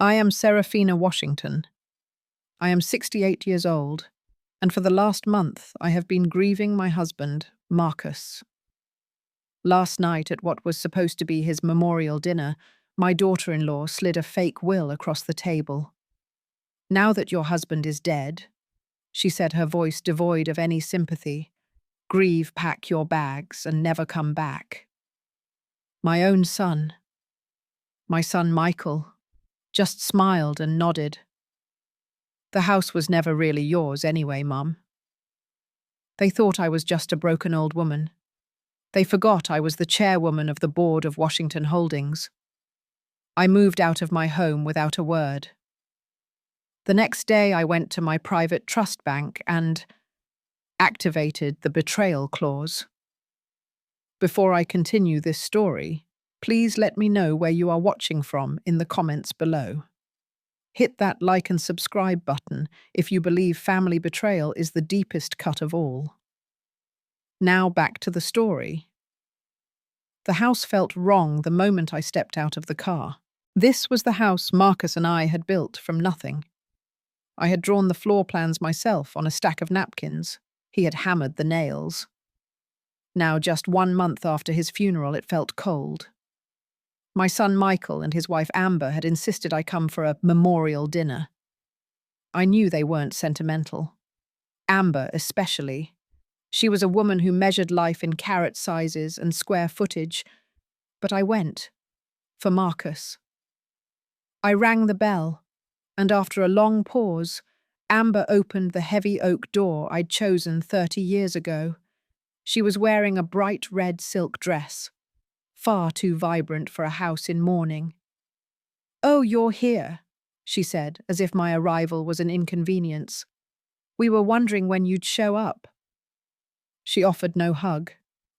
I am Seraphina Washington. I am 68 years old, and for the last month I have been grieving my husband, Marcus. Last night, at what was supposed to be his memorial dinner, my daughter-in-law slid a fake will across the table. "Now that your husband is dead," she said, her voice devoid of any sympathy, "grieve, pack your bags, and never come back." My own son, my son Michael, just smiled and nodded. "The house was never really yours anyway, Mum." They thought I was just a broken old woman. They forgot I was the chairwoman of the board of Washington Holdings. I moved out of my home without a word. The next day I went to my private trust bank and activated the betrayal clause. Before I continue this story, please let me know where you are watching from in the comments below. Hit that like and subscribe button if you believe family betrayal is the deepest cut of all. Now back to the story. The house felt wrong the moment I stepped out of the car. This was the house Marcus and I had built from nothing. I had drawn the floor plans myself on a stack of napkins. He had hammered the nails. Now, just 1 month after his funeral, it felt cold. My son Michael and his wife Amber had insisted I come for a memorial dinner. I knew they weren't sentimental. Amber especially. She was a woman who measured life in carat sizes and square footage. But I went. For Marcus. I rang the bell, and after a long pause, Amber opened the heavy oak door I'd chosen 30 years ago. She was wearing a bright red silk dress, far too vibrant for a house in mourning. "Oh, you're here," she said, as if my arrival was an inconvenience. "We were wondering when you'd show up." She offered no hug,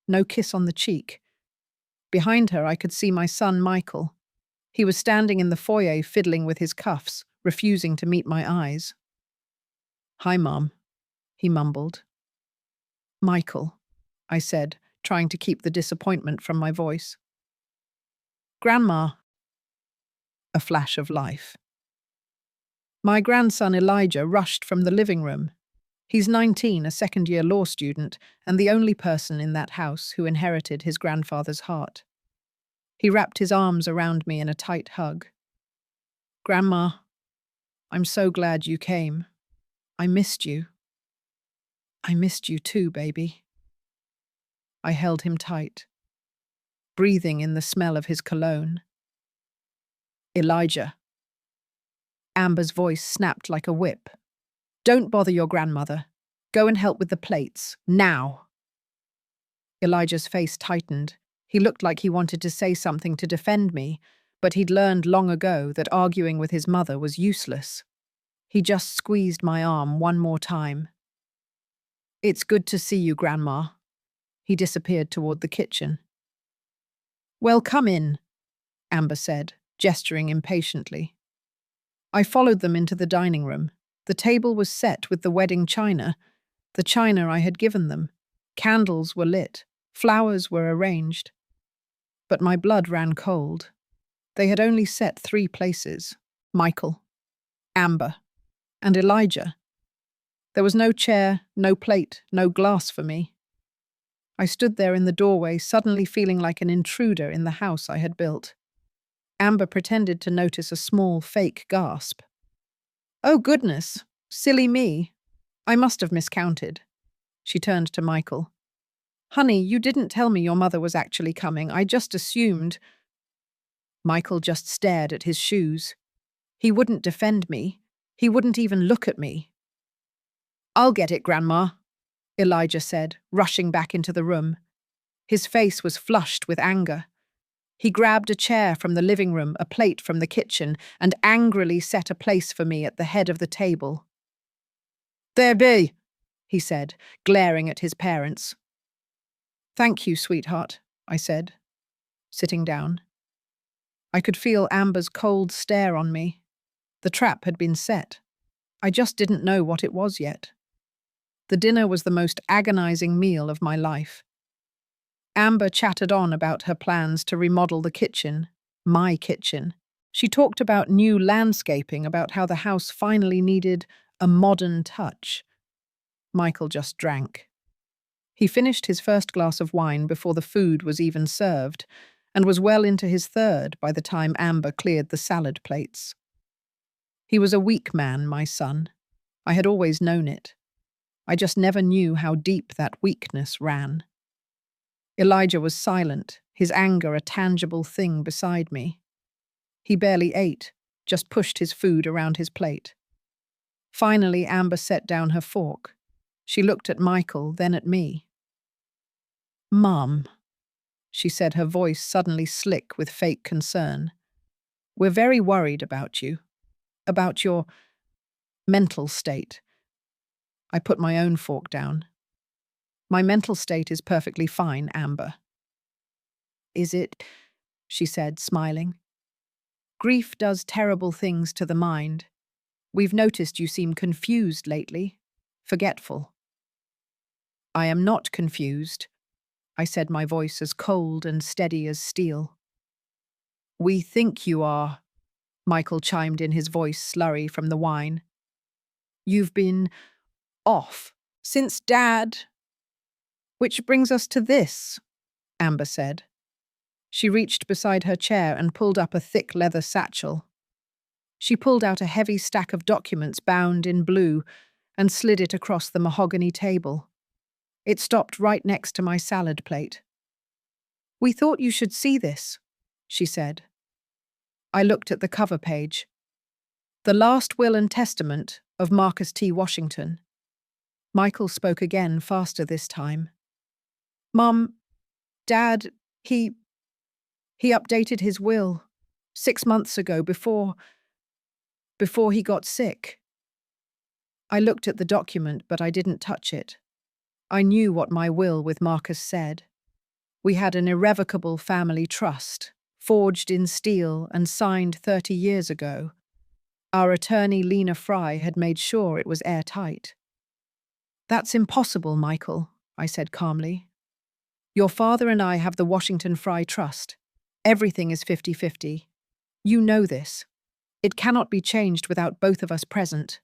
no kiss on the cheek. Behind her, I could see my son Michael. He was standing in the foyer fiddling with his cuffs, refusing to meet my eyes. "Hi, Mom," he mumbled. "Michael," I said, trying to keep the disappointment from my voice. "Grandma." A flash of life. My grandson Elijah rushed from the living room. He's 19, a second-year law student, and the only person in that house who inherited his grandfather's heart. He wrapped his arms around me in a tight hug. "Grandma, I'm so glad you came. I missed you." "I missed you too, baby." I held him tight, breathing in the smell of his cologne. "Elijah." Amber's voice snapped like a whip. "Don't bother your grandmother. Go and help with the plates, now." Elijah's face tightened. He looked like he wanted to say something to defend me, but he'd learned long ago that arguing with his mother was useless. He just squeezed my arm one more time. "It's good to see you, Grandma." He disappeared toward the kitchen. "Well, come in," Amber said, gesturing impatiently. I followed them into the dining room. The table was set with the wedding china, the china I had given them. Candles were lit, flowers were arranged. But my blood ran cold. They had only set 3 places: Michael, Amber, and Elijah. There was no chair, no plate, no glass for me. I stood there in the doorway, suddenly feeling like an intruder in the house I had built. Amber pretended to notice a small, fake gasp. "Oh, goodness! Silly me. I must have miscounted." She turned to Michael. "Honey, you didn't tell me your mother was actually coming. I just assumed." Michael just stared at his shoes. He wouldn't defend me. He wouldn't even look at me. "I'll get it, Grandma," Elijah said, rushing back into the room. His face was flushed with anger. He grabbed a chair from the living room, a plate from the kitchen, and angrily set a place for me at the head of the table. "There be," he said, glaring at his parents. "Thank you, sweetheart," I said, sitting down. I could feel Amber's cold stare on me. The trap had been set. I just didn't know what it was yet. The dinner was the most agonizing meal of my life. Amber chattered on about her plans to remodel the kitchen, my kitchen. She talked about new landscaping, about how the house finally needed a modern touch. Michael just drank. He finished his first glass of wine before the food was even served, and was well into his third by the time Amber cleared the salad plates. He was a weak man, my son. I had always known it. I just never knew how deep that weakness ran. Elijah was silent, his anger a tangible thing beside me. He barely ate, just pushed his food around his plate. Finally, Amber set down her fork. She looked at Michael, then at me. "Mum," she said, her voice suddenly slick with fake concern. "We're very worried about you, about your mental state." I put my own fork down. "My mental state is perfectly fine, Amber." "Is it?" she said, smiling. "Grief does terrible things to the mind. We've noticed you seem confused lately, forgetful." "I am not confused," I said, my voice as cold and steady as steel. "We think you are," Michael chimed in, his voice slurry from the wine. "You've been off since Dad." "Which brings us to this," Amber said. She reached beside her chair and pulled up a thick leather satchel. She pulled out a heavy stack of documents bound in blue and slid it across the mahogany table. It stopped right next to my salad plate. "We thought you should see this," she said. I looked at the cover page. "The Last Will and Testament of Marcus T. Washington." Michael spoke again, faster this time. "Mum, Dad, he updated his will 6 months ago before he got sick." I looked at the document, but I didn't touch it. I knew what my will with Marcus said. We had an irrevocable family trust, forged in steel and signed 30 years ago. Our attorney, Lena Fry, had made sure it was airtight. "That's impossible, Michael," I said calmly. "Your father and I have the Washington Fry Trust. Everything is 50-50. You know this. It cannot be changed without both of us present."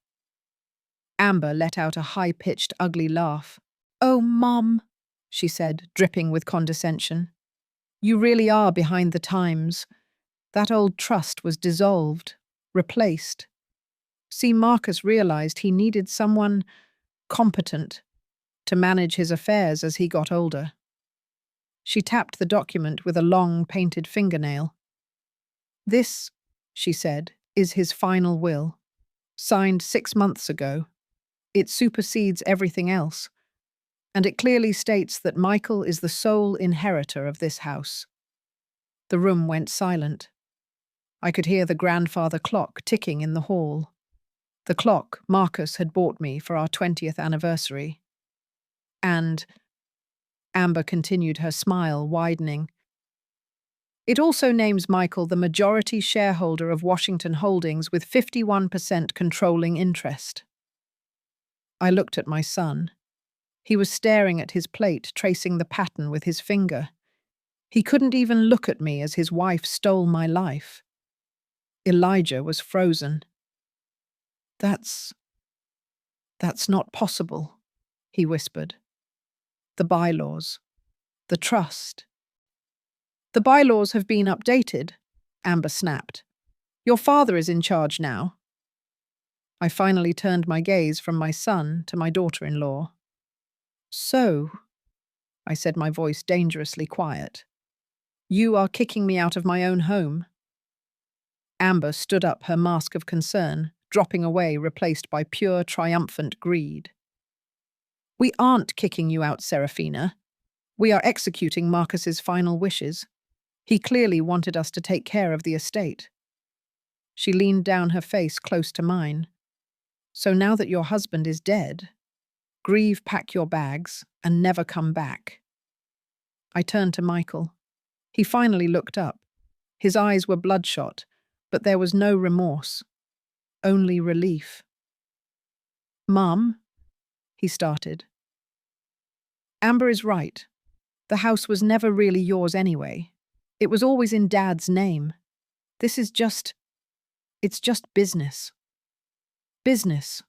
Amber let out a high-pitched, ugly laugh. "Oh, Mum," she said, dripping with condescension. "You really are behind the times. That old trust was dissolved, replaced. See, Marcus realized he needed someone competent to manage his affairs as he got older." She tapped the document with a long, painted fingernail. "This," she said, "is his final will. Signed 6 months ago. It supersedes everything else. And it clearly states that Michael is the sole inheritor of this house." The room went silent. I could hear the grandfather clock ticking in the hall. The clock Marcus had bought me for our 20th anniversary. "And," Amber continued, her smile widening, "it also names Michael the majority shareholder of Washington Holdings with 51% controlling interest." I looked at my son. He was staring at his plate, tracing the pattern with his finger. He couldn't even look at me as his wife stole my life. Elijah was frozen. That's not possible," he whispered. "The bylaws. The trust." "The bylaws have been updated," Amber snapped. "Your father is in charge now." I finally turned my gaze from my son to my daughter-in-law. "So," I said, my voice dangerously quiet, "you are kicking me out of my own home?" Amber stood up, her mask of concern dropping away, replaced by pure, triumphant greed. "We aren't kicking you out, Seraphina. We are executing Marcus's final wishes. He clearly wanted us to take care of the estate." She leaned down, her face close to mine. "So now that your husband is dead, grieve, pack your bags, and never come back." I turned to Michael. He finally looked up. His eyes were bloodshot, but there was no remorse, only relief. "Mum," he started. "Amber is right. The house was never really yours anyway. It was always in Dad's name. This is it's just business. Business,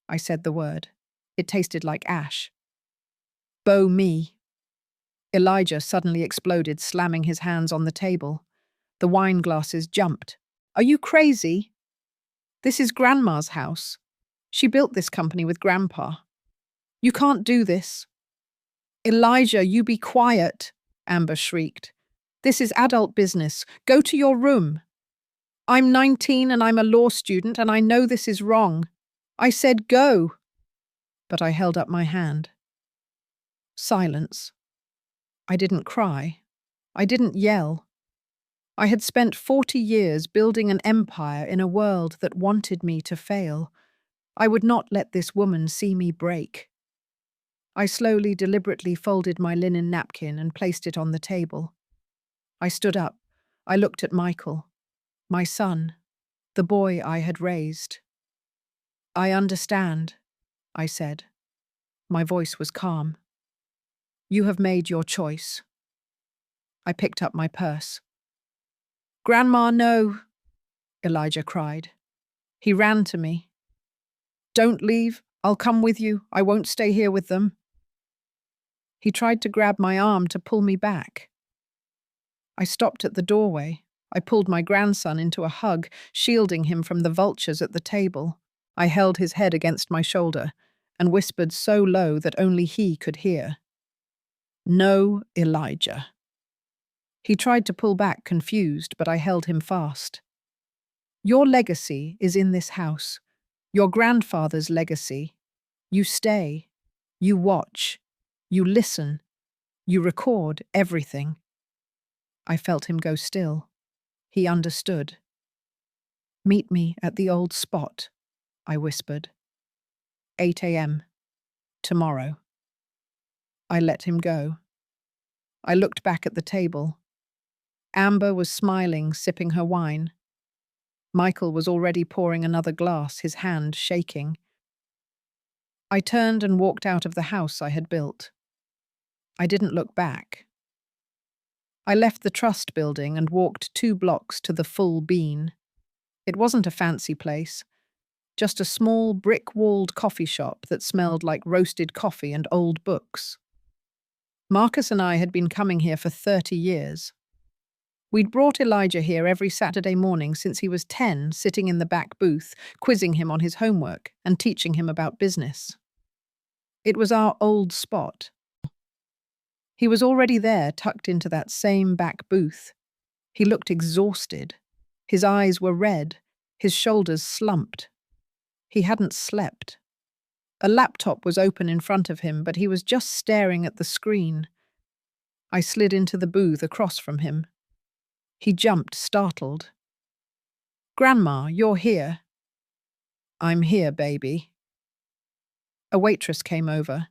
I said the word. It tasted like ash. Bow me. Elijah suddenly exploded, slamming his hands on the table. The wine glasses jumped. Are you crazy? This is Grandma's house. She built this company with Grandpa. You can't do this. Elijah, you be quiet, Amber shrieked. This is adult business. Go to your room. I'm 19 and I'm a law student and I know this is wrong. I said go. But I held up my hand. Silence. I didn't cry. I didn't yell. I had spent 40 years building an empire in a world that wanted me to fail. I would not let this woman see me break. I slowly, deliberately folded my linen napkin and placed it on the table. I stood up. I looked at Michael, my son, the boy I had raised. I understand, I said. My voice was calm. You have made your choice. I picked up my purse. Grandma, no, Elijah cried. He ran to me. Don't leave. I'll come with you. I won't stay here with them. He tried to grab my arm to pull me back. I stopped at the doorway. I pulled my grandson into a hug, shielding him from the vultures at the table. I held his head against my shoulder and whispered so low that only he could hear. No, Elijah. He tried to pull back, confused, but I held him fast. Your legacy is in this house. Your grandfather's legacy. You stay. You watch. You listen. You record everything. I felt him go still. He understood. Meet me at the old spot, I whispered. 8 a.m. Tomorrow. I let him go. I looked back at the table. Amber was smiling, sipping her wine. Michael was already pouring another glass, his hand shaking. I turned and walked out of the house I had built. I didn't look back. I left the trust building and walked 2 blocks to the Full Bean. It wasn't a fancy place, just a small brick-walled coffee shop that smelled like roasted coffee and old books. Marcus and I had been coming here for 30 years. We'd brought Elijah here every Saturday morning since he was 10, sitting in the back booth, quizzing him on his homework and teaching him about business. It was our old spot. He was already there, tucked into that same back booth. He looked exhausted. His eyes were red, his shoulders slumped. He hadn't slept. A laptop was open in front of him, but he was just staring at the screen. I slid into the booth across from him. He jumped, startled. Grandma, you're here. I'm here, baby. A waitress came over.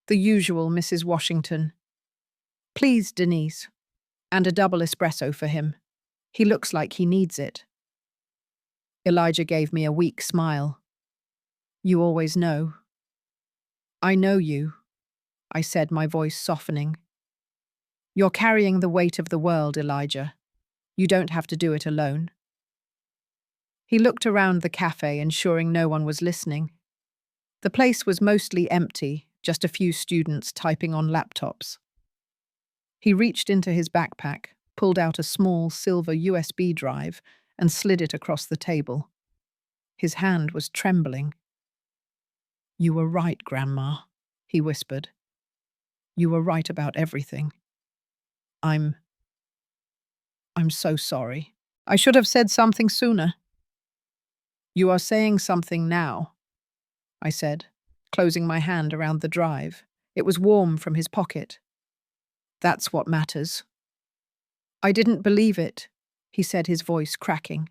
The usual Mrs. Washington. Please, Denise. And a double espresso for him. He looks like he needs it. Elijah gave me a weak smile. You always know. I know you, I said, my voice softening. You're carrying the weight of the world, Elijah. You don't have to do it alone. He looked around the cafe, ensuring no one was listening. The place was mostly empty, just a few students typing on laptops. He reached into his backpack, pulled out a small silver USB drive, and slid it across the table. His hand was trembling. You were right, Grandma, he whispered. You were right about everything. I'm so sorry. I should have said something sooner. You are saying something now, I said, closing my hand around the drive. It was warm from his pocket. That's what matters. I didn't believe it, he said, his voice cracking.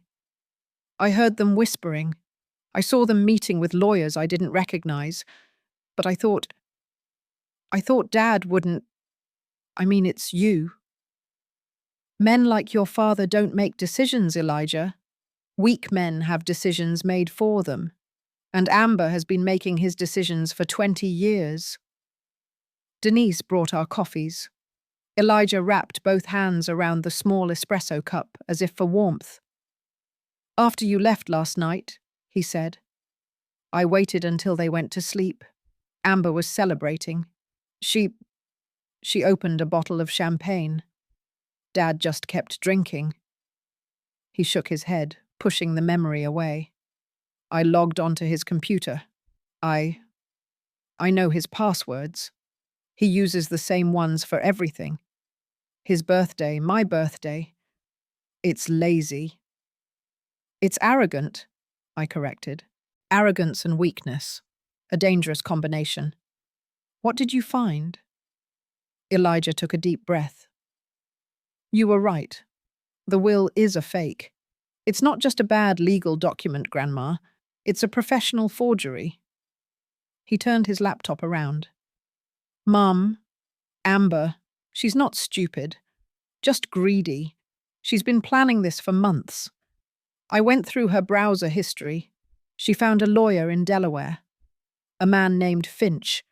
I heard them whispering. I saw them meeting with lawyers I didn't recognize, but I thought Dad wouldn't. I mean, it's you. Men like your father don't make decisions, Elijah. Weak men have decisions made for them. And Amber has been making his decisions for 20 years. Denise brought our coffees. Elijah wrapped both hands around the small espresso cup as if for warmth. "After you left last night," he said, "I waited until they went to sleep. Amber was celebrating. She opened a bottle of champagne. Dad just kept drinking." He shook his head, pushing the memory away. "I logged onto his computer. I know his passwords. He uses the same ones for everything. His birthday, my birthday. It's lazy." "It's arrogant," I corrected. "Arrogance and weakness. A dangerous combination. What did you find?" Elijah took a deep breath. "You were right. The will is a fake. It's not just a bad legal document, Grandma. It's a professional forgery." He turned his laptop around. "Mum, Amber, she's not stupid. Just greedy. She's been planning this for months. I went through her browser history. She found a lawyer in Delaware. A man named Finch."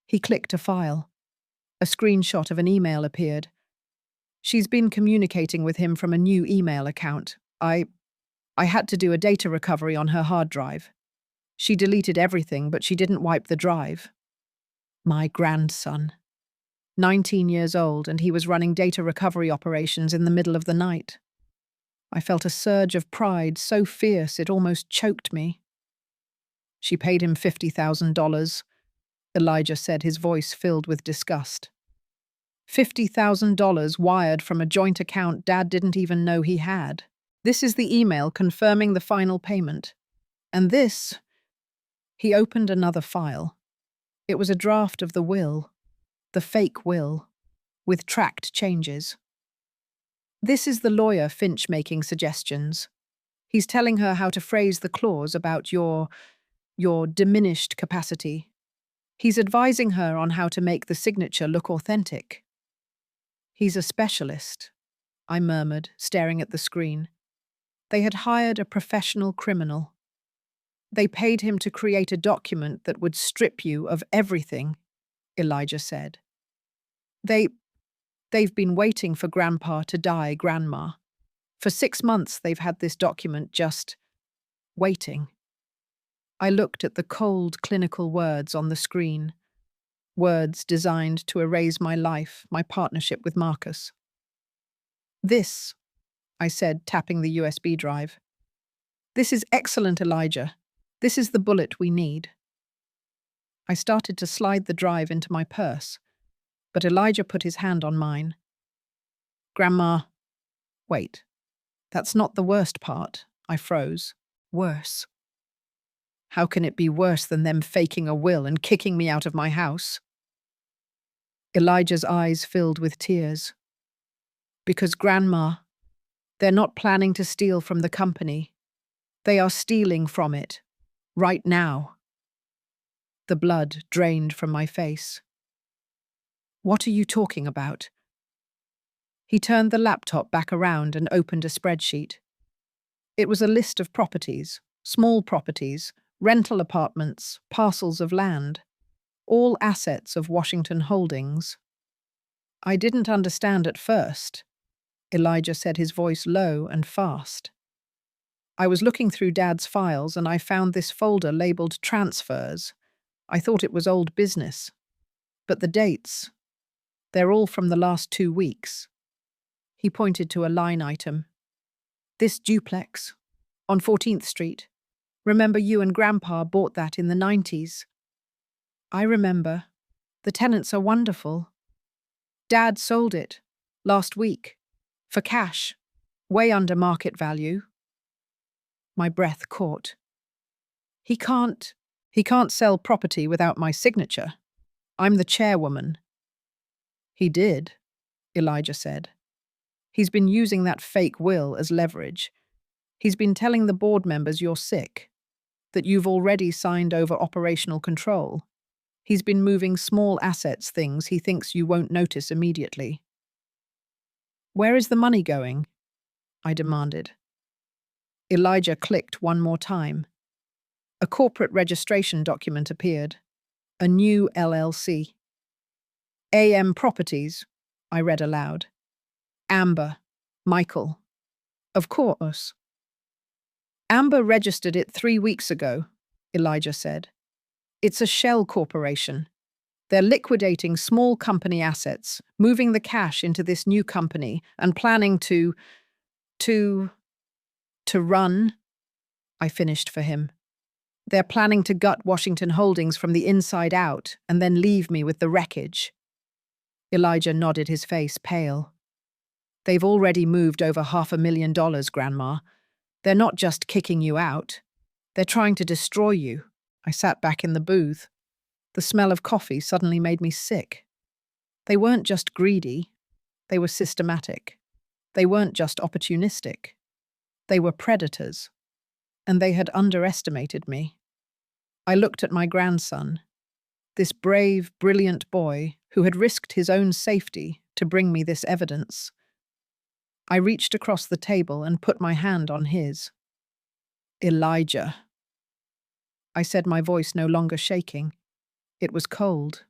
He clicked a file. A screenshot of an email appeared. "She's been communicating with him from a new email account. I had to do a data recovery on her hard drive. She deleted everything, but she didn't wipe the drive." My grandson. 19 years old, and he was running data recovery operations in the middle of the night. I felt a surge of pride so fierce it almost choked me. "She paid him $50,000, Elijah said, his voice filled with disgust. $50,000 wired from a joint account Dad didn't even know he had. This is the email confirming the final payment. And this..." He opened another file. It was a draft of the will, the fake will, with tracked changes. "This is the lawyer Finch making suggestions. He's telling her how to phrase the clause about your diminished capacity. He's advising her on how to make the signature look authentic." "He's a specialist," I murmured, staring at the screen. They had hired a professional criminal. They paid him to create a document that would strip you of everything, Elijah said. They've been waiting for Grandpa to die, Grandma. For 6 months they've had this document just waiting. I looked at the cold, clinical words on the screen. Words designed to erase my life, my partnership with Marcus. "This," I said, tapping the USB drive. "This is excellent, Elijah. This is the bullet we need." I started to slide the drive into my purse, but Elijah put his hand on mine. "Grandma, wait. That's not the worst part." I froze. "Worse. How can it be worse than them faking a will and kicking me out of my house?" Elijah's eyes filled with tears. "Because, Grandma, they're not planning to steal from the company. They are stealing from it. Right now." The blood drained from my face. "What are you talking about?" He turned the laptop back around and opened a spreadsheet. It was a list of properties, small properties, rental apartments, parcels of land, all assets of Washington Holdings. "I didn't understand at first," Elijah said, his voice low and fast. "I was looking through Dad's files and I found this folder labeled transfers. I thought it was old business. But the dates, they're all from the last 2 weeks. He pointed to a line item. "This duplex, on 14th Street. Remember you and Grandpa bought that in the 90s. "I remember. The tenants are wonderful. Dad sold it, last week, for cash, way under market value." My breath caught. He can't sell property without my signature. I'm the chairwoman." "He did," Elijah said. "He's been using that fake will as leverage. He's been telling the board members you're sick, that you've already signed over operational control. He's been moving small assets, things he thinks you won't notice immediately." "Where is the money going?" I demanded. Elijah clicked one more time. A corporate registration document appeared. A new LLC. AM Properties, I read aloud. Amber. Michael. Of course. Amber registered it 3 weeks ago, Elijah said. It's a shell corporation. They're liquidating small company assets, moving the cash into this new company, and planning to run, I finished for him. They're planning to gut Washington Holdings from the inside out and then leave me with the wreckage. Elijah nodded, his face pale. They've already moved over $500,000, Grandma. They're not just kicking you out. They're trying to destroy you. I sat back in the booth. The smell of coffee suddenly made me sick. They weren't just greedy. They were systematic. They weren't just opportunistic. They were predators. And they had underestimated me. I looked at my grandson, this brave, brilliant boy who had risked his own safety to bring me this evidence. I reached across the table and put my hand on his. Elijah. I said, my voice no longer shaking. It was cold.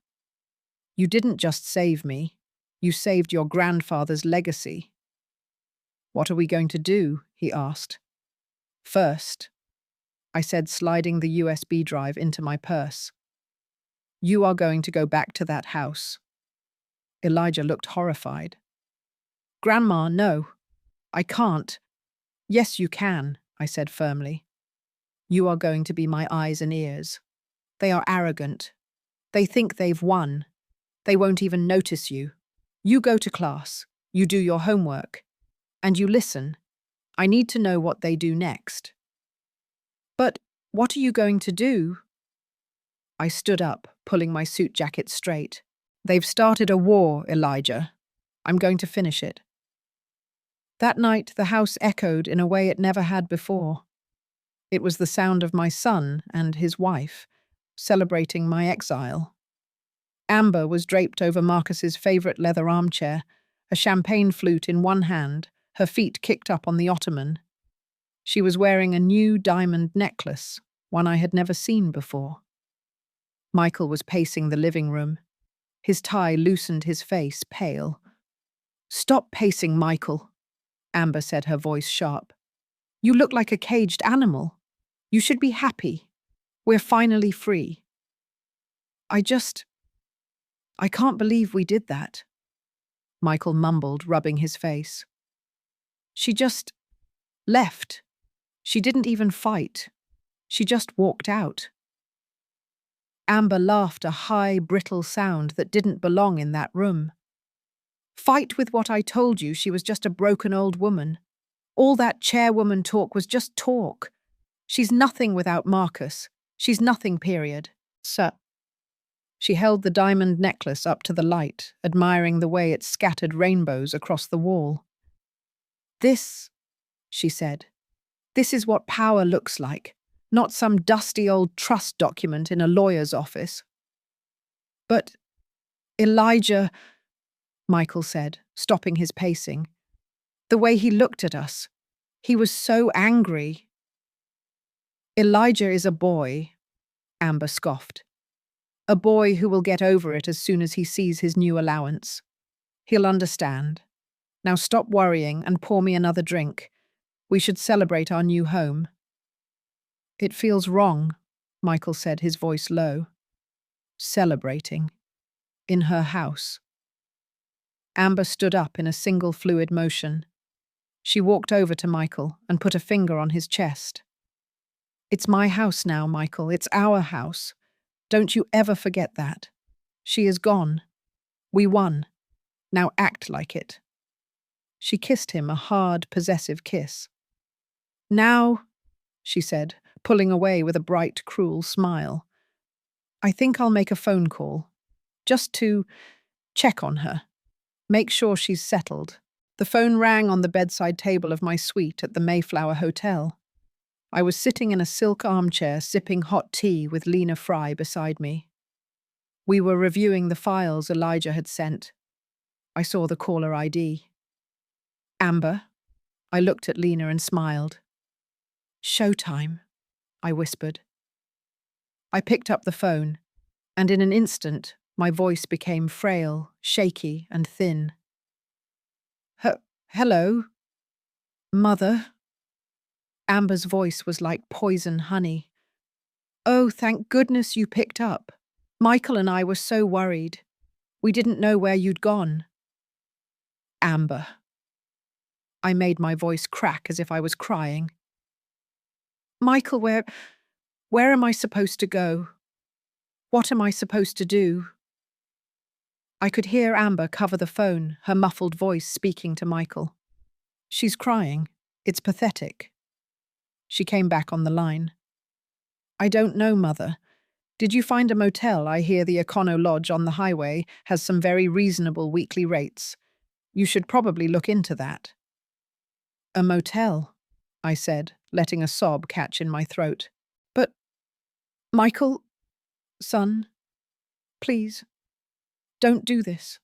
You didn't just save me. You saved your grandfather's legacy. What are we going to do? He asked. First, I said, sliding the USB drive into my purse. You are going to go back to that house. Elijah looked horrified. Grandma, no. I can't. Yes, you can, I said firmly. You are going to be my eyes and ears. They are arrogant. They think they've won. They won't even notice you. You go to class. You do your homework. And you listen. I need to know what they do next. But what are you going to do? I stood up, pulling my suit jacket straight. They've started a war, Elijah. I'm going to finish it. That night, the house echoed in a way it never had before. It was the sound of my son and his wife, celebrating my exile. Amber was draped over Marcus's favorite leather armchair, a champagne flute in one hand, her feet kicked up on the ottoman. She was wearing a new diamond necklace, one I had never seen before. Michael was pacing the living room. His tie loosened his face, pale. Stop pacing, Michael, Amber said, her voice sharp. You look like a caged animal. You should be happy. We're finally free. I can't believe we did that, Michael mumbled, rubbing his face. She just left. She didn't even fight. She just walked out. Amber laughed, a high, brittle sound that didn't belong in that room. Fight with what I told you, she was just a broken old woman. All that chairwoman talk was just talk. She's nothing without Marcus. She's nothing, period. Sir. She held the diamond necklace up to the light, admiring the way it scattered rainbows across the wall. This, she said, this is what power looks like, not some dusty old trust document in a lawyer's office. But, Elijah, Michael said, stopping his pacing. The way he looked at us, he was so angry. Elijah is a boy, Amber scoffed. A boy who will get over it as soon as he sees his new allowance. He'll understand. Now stop worrying and pour me another drink. We should celebrate our new home. It feels wrong, Michael said, his voice low. Celebrating. In her house. Amber stood up in a single fluid motion. She walked over to Michael and put a finger on his chest. It's my house now, Michael. It's our house. Don't you ever forget that. She is gone. We won. Now act like it. She kissed him, a hard, possessive kiss. Now, she said, pulling away with a bright, cruel smile. I think I'll make a phone call. Just to check on her. Make sure she's settled. The phone rang on the bedside table of my suite at the Mayflower Hotel. I was sitting in a silk armchair sipping hot tea with Lena Fry beside me. We were reviewing the files Elijah had sent. I saw the caller ID. Amber? I looked at Lena and smiled. Showtime, I whispered. I picked up the phone, and in an instant, my voice became frail, shaky, and thin. Hello, Mother. Amber's voice was like poison honey. Oh, thank goodness you picked up. Michael and I were so worried. We didn't know where you'd gone. Amber. I made my voice crack as if I was crying. Michael, where am I supposed to go? What am I supposed to do? I could hear Amber cover the phone, her muffled voice speaking to Michael. She's crying. It's pathetic. She came back on the line. I don't know, Mother. Did you find a motel? I hear the Econo Lodge on the highway has some very reasonable weekly rates. You should probably look into that. A motel, I said, letting a sob catch in my throat. But, Michael, son, please, don't do this.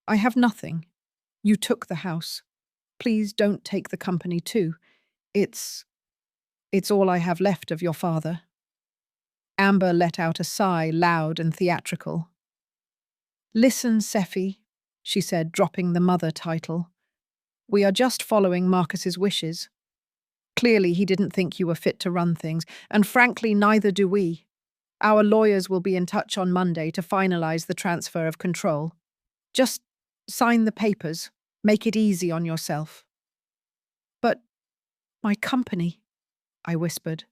I have nothing. You took the house. Please don't take the company too. It's all I have left of your father. Amber let out a sigh, loud and theatrical. Listen, Sephi, she said, dropping the mother title. We are just following Marcus's wishes. Clearly he didn't think you were fit to run things, and frankly neither do we. Our lawyers will be in touch on Monday to finalize the transfer of control. Just sign the papers. Make it easy on yourself. But my company, I whispered.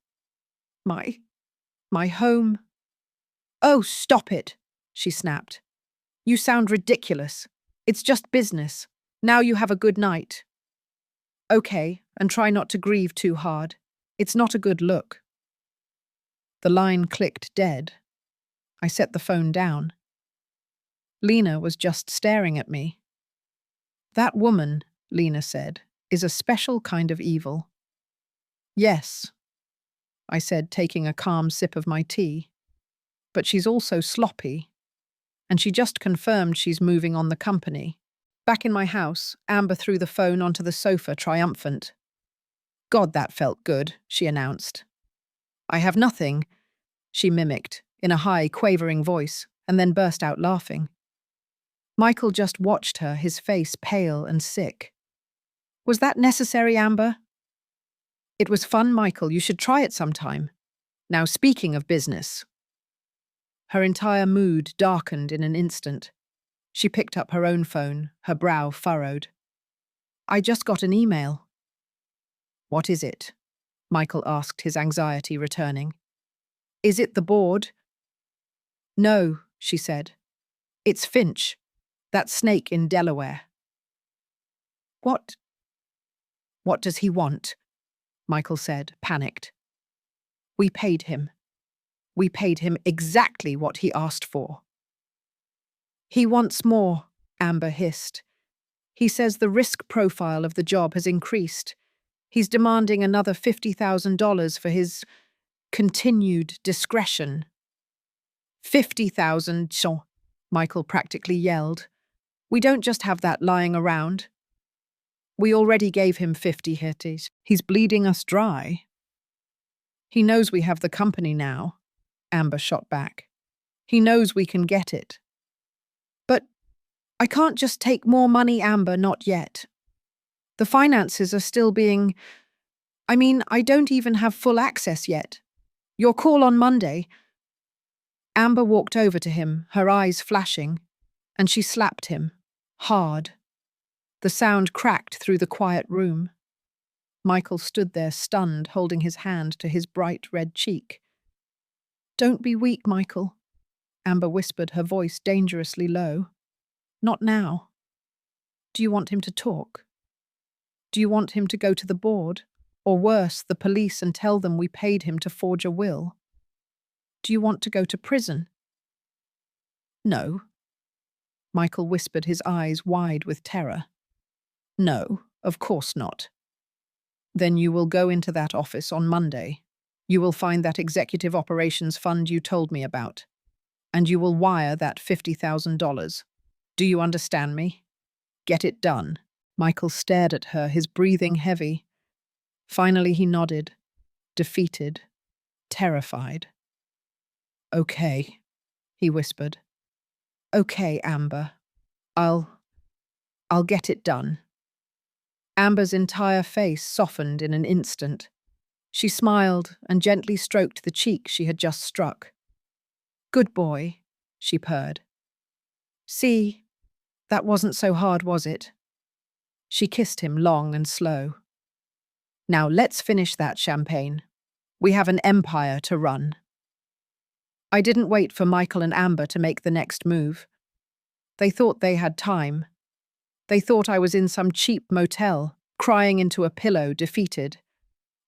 My home. Oh, stop it, she snapped. You sound ridiculous. It's just business. Now you have a good night. Okay, and try not to grieve too hard. It's not a good look. The line clicked dead. I set the phone down. Lena was just staring at me. That woman, Lena said, is a special kind of evil. Yes, I said, taking a calm sip of my tea. But she's also sloppy. And she just confirmed she's moving on the company. Back in my house, Amber threw the phone onto the sofa, triumphant. God, that felt good, she announced. I have nothing, she mimicked, in a high, quavering voice, and then burst out laughing. Michael just watched her, his face pale and sick. Was that necessary, Amber? It was fun, Michael. You should try it sometime. Now, speaking of business. Her entire mood darkened in an instant. She picked up her own phone, her brow furrowed. I just got an email. What is it? Michael asked, his anxiety returning. Is it the board? No, she said. It's Finch, that snake in Delaware. What does he want? Michael said, panicked. We paid him. We paid him exactly what he asked for. He wants more, Amber hissed. He says the risk profile of the job has increased. He's demanding another $50,000 for his continued discretion. 50,000, Michael practically yelled. We don't just have that lying around. We already gave him 50 hitties. He's bleeding us dry. He knows we have the company now, Amber shot back. He knows we can get it. But I can't just take more money, Amber, not yet. The finances are still being... I don't even have full access yet. Your call on Monday... Amber walked over to him, her eyes flashing, and she slapped him, hard. The sound cracked through the quiet room. Michael stood there stunned, holding his hand to his bright red cheek. Don't be weak, Michael, Amber whispered, her voice dangerously low. Not now. Do you want him to talk? Do you want him to go to the board? Or worse, the police, and tell them we paid him to forge a will? Do you want to go to prison? No. Michael whispered, his eyes wide with terror. No, of course not. Then you will go into that office on Monday. You will find that executive operations fund you told me about. And you will wire that $50,000. Do you understand me? Get it done. Michael stared at her, his breathing heavy. Finally he nodded, defeated, terrified. Okay, he whispered. Okay, Amber. I'll get it done. Amber's entire face softened in an instant. She smiled and gently stroked the cheek she had just struck. "Good boy," she purred. "See, that wasn't so hard, was it?" She kissed him long and slow. "Now let's finish that champagne. We have an empire to run." I didn't wait for Michael and Amber to make the next move. They thought they had time. They thought I was in some cheap motel, crying into a pillow, defeated.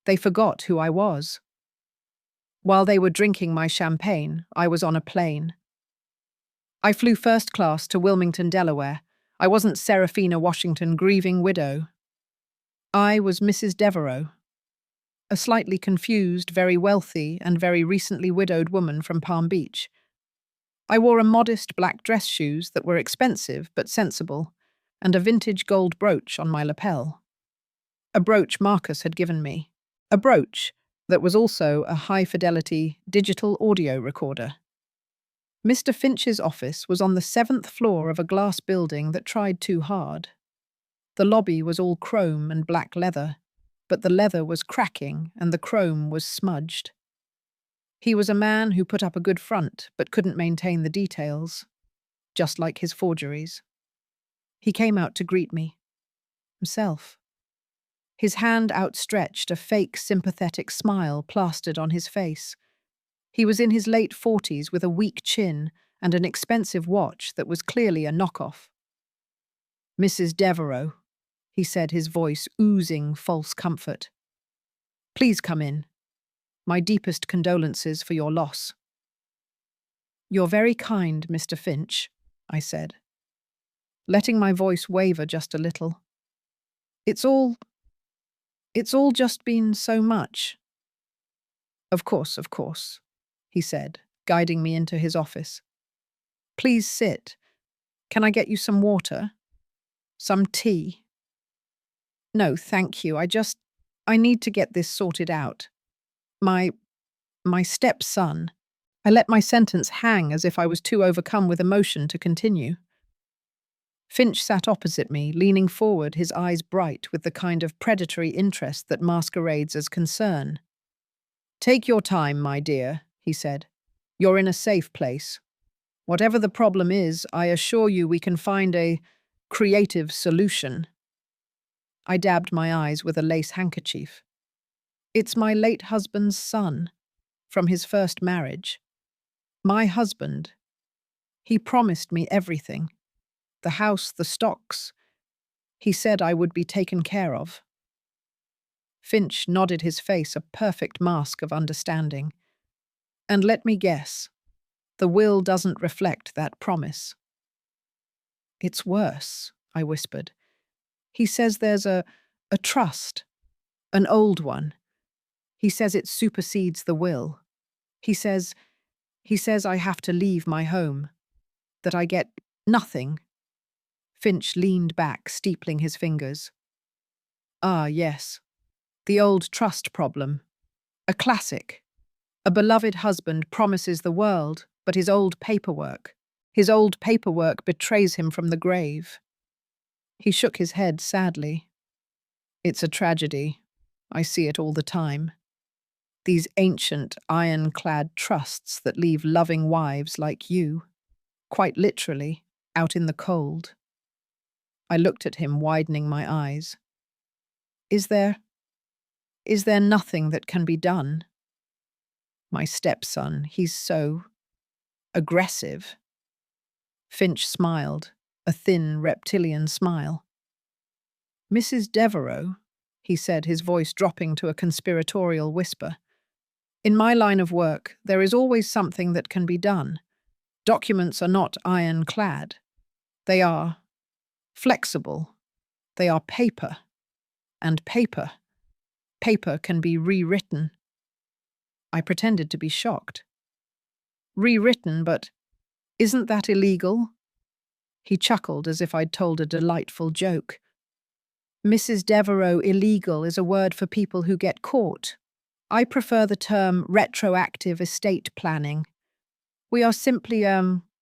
They forgot who I was. While they were drinking my champagne, I was on a plane. I flew first class to Wilmington, Delaware. I wasn't Seraphina Washington, grieving widow. I was Mrs. Devereaux, a slightly confused, very wealthy, and very recently widowed woman from Palm Beach. I wore a modest black dress shoes that were expensive but sensible, and a vintage gold brooch on my lapel. A brooch Marcus had given me. A brooch that was also a high-fidelity digital audio recorder. Mr. Finch's office was on the 7th floor of a glass building that tried too hard. The lobby was all chrome and black leather, but the leather was cracking and the chrome was smudged. He was a man who put up a good front but couldn't maintain the details, just like his forgeries. He came out to greet me. Himself. His hand outstretched, a fake sympathetic smile plastered on his face. He was in his late 40s with a weak chin and an expensive watch that was clearly a knockoff. "Mrs. Devereaux," he said, his voice oozing false comfort. "Please come in. My deepest condolences for your loss." "You're very kind, Mr. Finch," I said, letting my voice waver just a little. It's all just been so much." Of course," he said, guiding me into his office. "Please sit. Can I get you some water? Some tea?" "No, thank you. I need to get this sorted out. My stepson." I let my sentence hang as if I was too overcome with emotion to continue. Finch sat opposite me, leaning forward, his eyes bright with the kind of predatory interest that masquerades as concern. "Take your time, my dear," he said. "You're in a safe place. Whatever the problem is, I assure you we can find a creative solution." I dabbed my eyes with a lace handkerchief. "It's my late husband's son, from his first marriage. My husband. He promised me everything. The house, the stocks. He said I would be taken care of." Finch nodded, his face a perfect mask of understanding. "And let me guess, the will doesn't reflect that promise." "It's worse," I whispered. "He says there's a trust, an old one. He says it supersedes the will. He says I have to leave my home, that I get nothing." Finch leaned back, steepling his fingers. "Ah, yes. The old trust problem. A classic. A beloved husband promises the world, but his old paperwork betrays him from the grave." He shook his head sadly. "It's a tragedy. I see it all the time. These ancient, ironclad trusts that leave loving wives like you, quite literally, out in the cold." I looked at him, widening my eyes. Is there nothing that can be done?" "My stepson, he's so aggressive." Finch smiled, a thin, reptilian smile. "Mrs. Devereaux," he said, his voice dropping to a conspiratorial whisper. "In my line of work, there is always something that can be done. Documents are not ironclad. They are flexible. They are paper. And paper can be rewritten." I pretended to be shocked. "Rewritten, but isn't that illegal?" He chuckled as if I'd told a delightful joke. "Mrs. Devereaux, illegal is a word for people who get caught. I prefer the term retroactive estate planning. We are simply,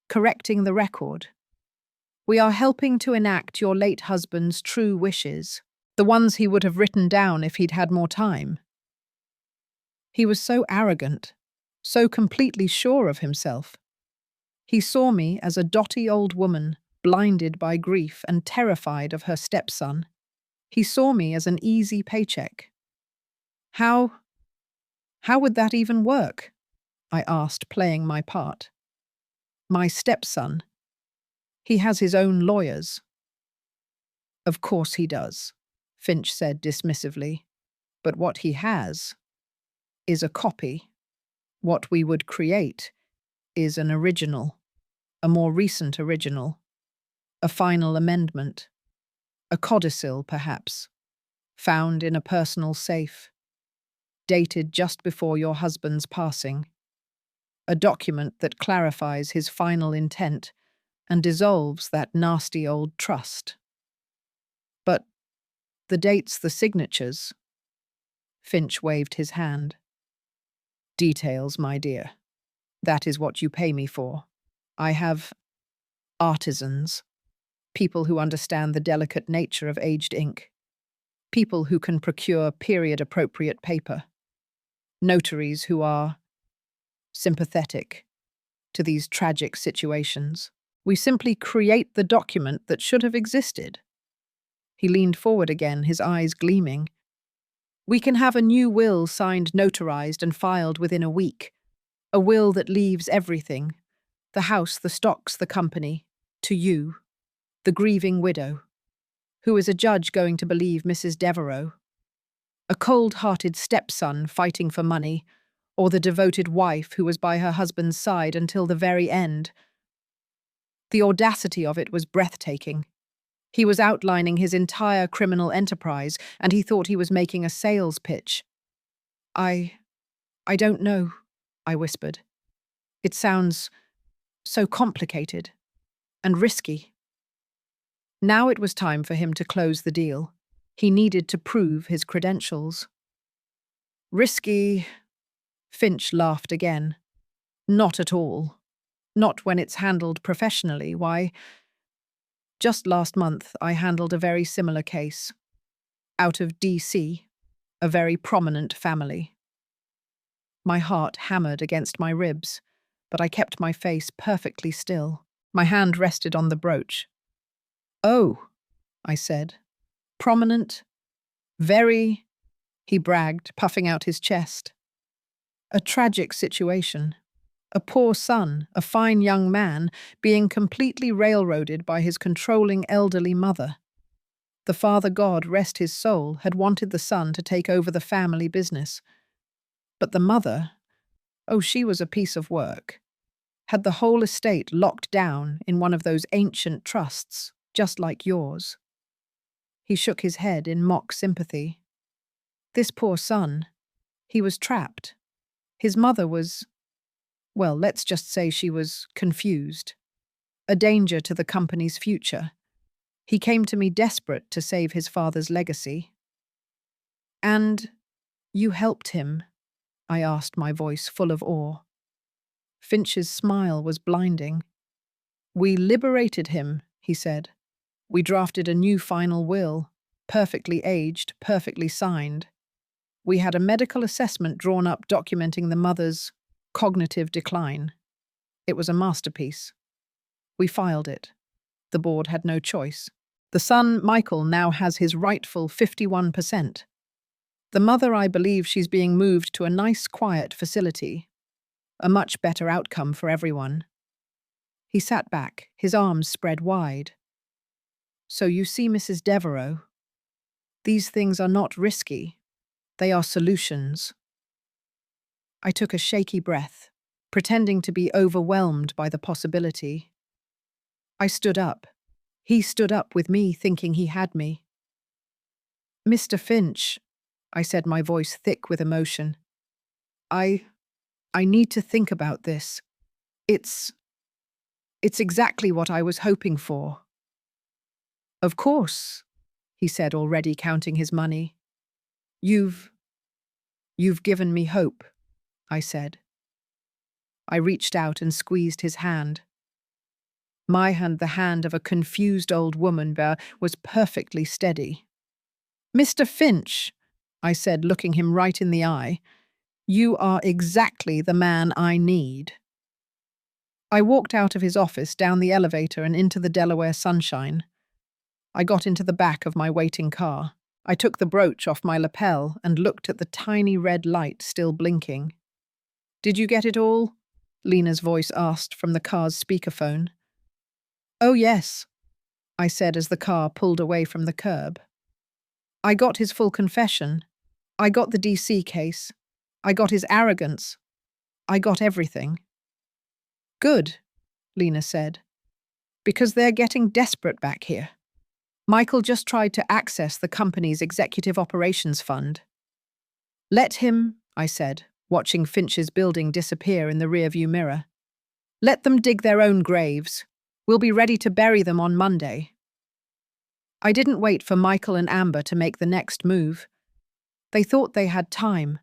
correcting the record. We are helping to enact your late husband's true wishes." The ones he would have written down if he'd had more time. He was so arrogant, so completely sure of himself. He saw me as a dotty old woman, blinded by grief and terrified of her stepson. He saw me as an easy paycheck. How would that even work? I asked, playing my part. My stepson. He has his own lawyers. Of course he does, Finch said dismissively. But what he has is a copy. What we would create is an original, a more recent original, a final amendment, a codicil perhaps, found in a personal safe, dated just before your husband's passing, a document that clarifies his final intent and dissolves that nasty old trust. But the dates, the signatures. Finch waved his hand. Details, my dear. That is what you pay me for. I have artisans, people who understand the delicate nature of aged ink, people who can procure period-appropriate paper, notaries who are sympathetic to these tragic situations. We simply create the document that should have existed. He leaned forward again, his eyes gleaming. We can have a new will signed, notarized, and filed within a week. A will that leaves everything, the house, the stocks, the company, to you, the grieving widow. Who is a judge going to believe Mrs. Devereux? A cold-hearted stepson fighting for money, or the devoted wife who was by her husband's side until the very end? The audacity of it was breathtaking. He was outlining his entire criminal enterprise, and he thought he was making a sales pitch. I don't know, I whispered. It sounds so complicated and risky. Now it was time for him to close the deal. He needed to prove his credentials. Risky, Finch laughed again. Not at all. Not when it's handled professionally. Why, just last month I handled a very similar case. Out of DC, a very prominent family. My heart hammered against my ribs, but I kept my face perfectly still. My hand rested on the brooch. Oh, I said. Prominent? Very, he bragged, puffing out his chest. A tragic situation. A poor son, a fine young man, being completely railroaded by his controlling elderly mother. The father god, rest his soul, had wanted the son to take over the family business. But the mother, oh, she was a piece of work. Had the whole estate locked down in one of those ancient trusts, just like yours. He shook his head in mock sympathy. This poor son, he was trapped. His mother was, well, let's just say she was confused. A danger to the company's future. He came to me desperate to save his father's legacy. And you helped him? I asked, my voice full of awe. Finch's smile was blinding. We liberated him, he said. We drafted a new final will, perfectly aged, perfectly signed. We had a medical assessment drawn up documenting the mother's cognitive decline. It was a masterpiece. We filed it. The board had no choice. The son, Michael, now has his rightful 51%. The mother, I believe she's being moved to a nice, quiet facility. A much better outcome for everyone. He sat back, his arms spread wide. So you see, Mrs. Devereux, these things are not risky. They are solutions. I took a shaky breath, pretending to be overwhelmed by the possibility. I stood up. He stood up with me, thinking he had me. Mr. Finch, I said, my voice thick with emotion. I need to think about this. It's exactly what I was hoping for. Of course, he said, already counting his money. You've given me hope, I said. I reached out and squeezed his hand. My hand, the hand of a confused old woman, was perfectly steady. Mr. Finch, I said, looking him right in the eye, you are exactly the man I need. I walked out of his office, down the elevator and into the Delaware sunshine. I got into the back of my waiting car. I took the brooch off my lapel and looked at the tiny red light still blinking. Did you get it all? Lena's voice asked from the car's speakerphone. Oh, yes, I said as the car pulled away from the curb. I got his full confession. I got the DC case. I got his arrogance. I got everything. Good, Lena said, because they're getting desperate back here. Michael just tried to access the company's executive operations fund. Let him, I said, watching Finch's building disappear in the rearview mirror. Let them dig their own graves. We'll be ready to bury them on Monday. I didn't wait for Michael and Amber to make the next move. They thought they had time.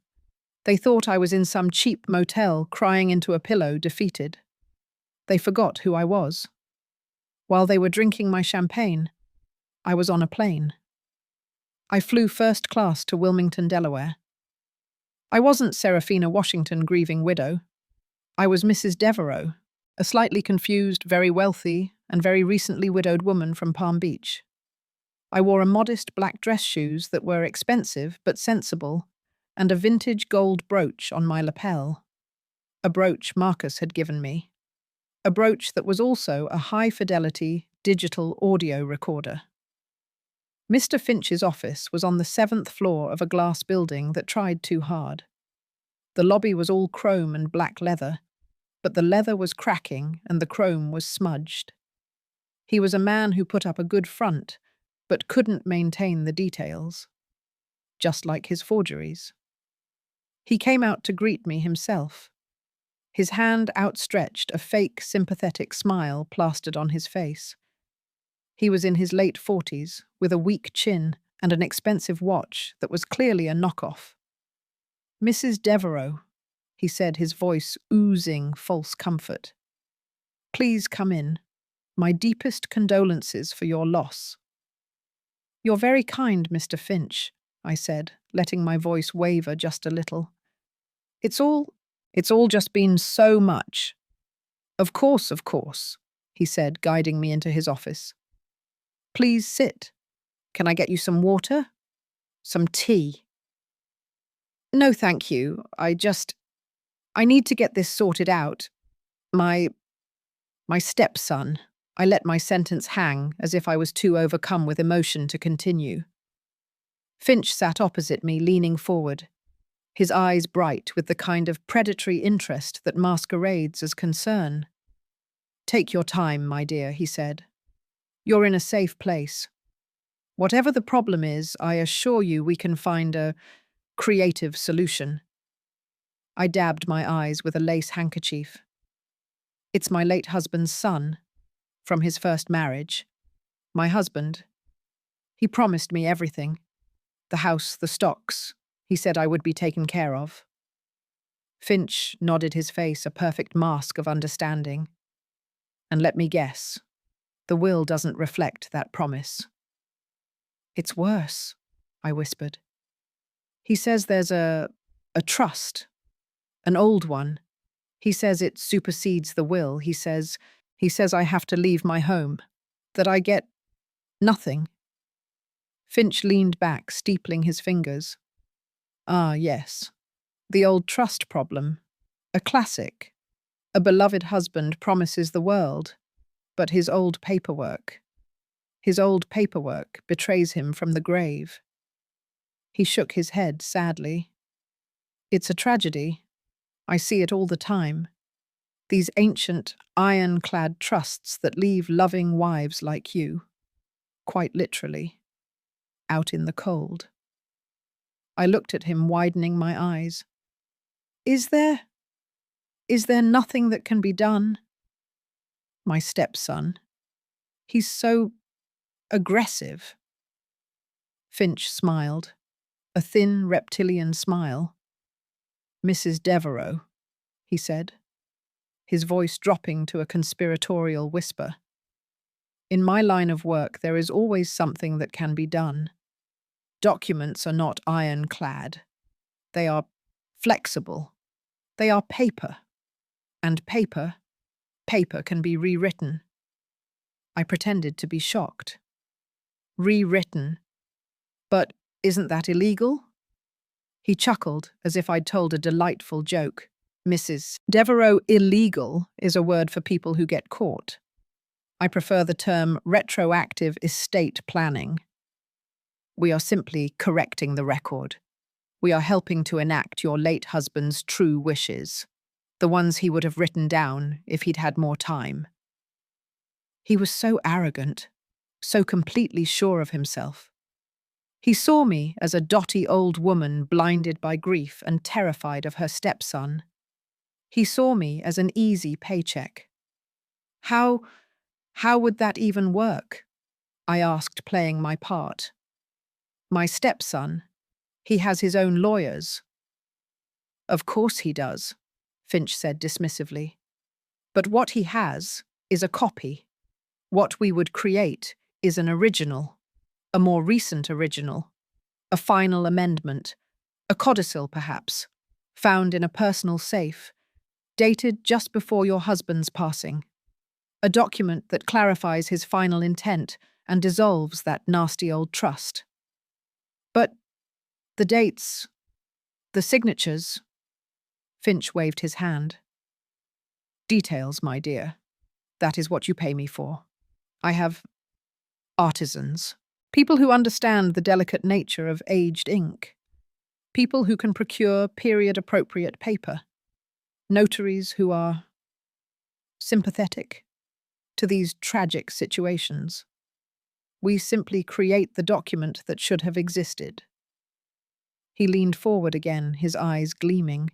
They thought I was in some cheap motel crying into a pillow, defeated. They forgot who I was. While they were drinking my champagne, I was on a plane. I flew first class to Wilmington, Delaware. I wasn't Seraphina Washington, grieving widow. I was Mrs. Devereaux, a slightly confused, very wealthy, and very recently widowed woman from Palm Beach. I wore a modest black dress shoes that were expensive but sensible, and a vintage gold brooch on my lapel. A brooch Marcus had given me. A brooch that was also a high-fidelity digital audio recorder. Mr. Finch's office was on the 7th floor of a glass building that tried too hard. The lobby was all chrome and black leather, but the leather was cracking and the chrome was smudged. He was a man who put up a good front, but couldn't maintain the details. Just like his forgeries. He came out to greet me himself. His hand outstretched, a fake, sympathetic smile plastered on his face. He was in his late 40s, with a weak chin and an expensive watch that was clearly a knockoff. Mrs. Devereaux, he said, his voice oozing false comfort. Please come in. My deepest condolences for your loss. You're very kind, Mr. Finch, I said, letting my voice waver just a little. It's all just been so much. Of course, he said, guiding me into his office. Please sit. Can I get you some water? Some tea? No, thank you. I need to get this sorted out. My stepson. I let my sentence hang as if I was too overcome with emotion to continue. Finch sat opposite me, leaning forward, his eyes bright with the kind of predatory interest that masquerades as concern. Take your time, my dear, he said. You're in a safe place. Whatever the problem is, I assure you we can find a creative solution. I dabbed my eyes with a lace handkerchief. It's my late husband's son, from his first marriage. My husband. He promised me everything. The house, the stocks. He said I would be taken care of. Finch nodded his face, a perfect mask of understanding. And let me guess, the will doesn't reflect that promise. It's worse, I whispered. He says there's a trust, an old one. He says it supersedes the will. He says I have to leave my home, that I get nothing. Finch leaned back, steepling his fingers. Ah, yes. The old trust problem. A classic. A beloved husband promises the world, but his old paperwork betrays him from the grave. He shook his head sadly. It's a tragedy. I see it all the time. These ancient, iron-clad trusts that leave loving wives like you, quite literally, out in the cold. I looked at him, widening my eyes. Is there nothing that can be done? My stepson. He's so aggressive. Finch smiled, a thin reptilian smile. Mrs. Devereaux, he said, his voice dropping to a conspiratorial whisper. In my line of work, there is always something that can be done. Documents are not ironclad. They are flexible. They are paper. And paper can be rewritten. I pretended to be shocked. Rewritten? But isn't that illegal? He chuckled as if I'd told a delightful joke. Mrs. Devereaux, illegal is a word for people who get caught. I prefer the term retroactive estate planning. We are simply correcting the record. We are helping to enact your late husband's true wishes, the ones he would have written down if he'd had more time. He was so arrogant, so completely sure of himself. He saw me as a dotty old woman blinded by grief and terrified of her stepson. He saw me as an easy paycheck. How would that even work? I asked, playing my part. My stepson, he has his own lawyers. Of course he does, Finch said dismissively. But what he has is a copy. What we would create is an original, a more recent original, a final amendment, a codicil perhaps, found in a personal safe, dated just before your husband's passing. A document that clarifies his final intent and dissolves that nasty old trust. But the dates, the signatures, Finch waved his hand. Details, my dear. That is what you pay me for. I have artisans, people who understand the delicate nature of aged ink, people who can procure period-appropriate paper, notaries who are sympathetic to these tragic situations. We simply create the document that should have existed. He leaned forward again, his eyes gleaming.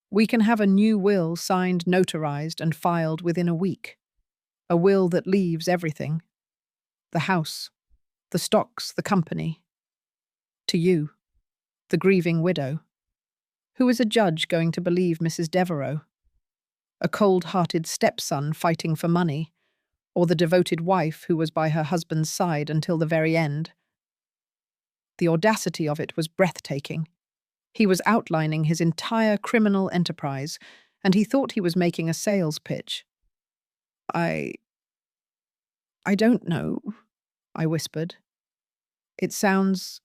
We can have a new will signed, notarized, and filed within a week. A will that leaves everything. The house, the stocks, the company. To you, the grieving widow. Who is a judge going to believe Mrs. Devereaux? A cold-hearted stepson fighting for money, or the devoted wife who was by her husband's side until the very end? The audacity of it was breathtaking. He was outlining his entire criminal enterprise, and he thought he was making a sales pitch. I don't know, I whispered. It sounds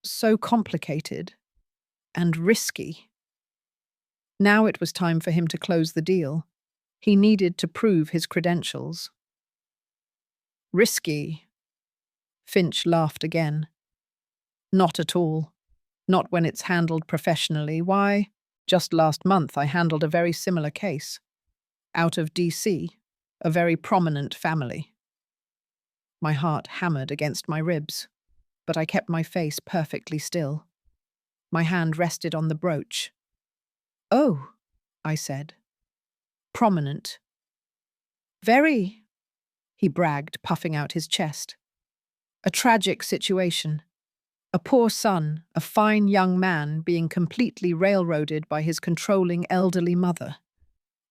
so complicated and risky. Now it was time for him to close the deal. He needed to prove his credentials. Risky? Finch laughed again. Not at all. Not when it's handled professionally. Why? Just last month I handled a very similar case. Out of DC, a very prominent family. My heart hammered against my ribs, but I kept my face perfectly still. My hand rested on the brooch. Oh, I said. Prominent. Very, he bragged, puffing out his chest. A tragic situation. A poor son, a fine young man, being completely railroaded by his controlling elderly mother.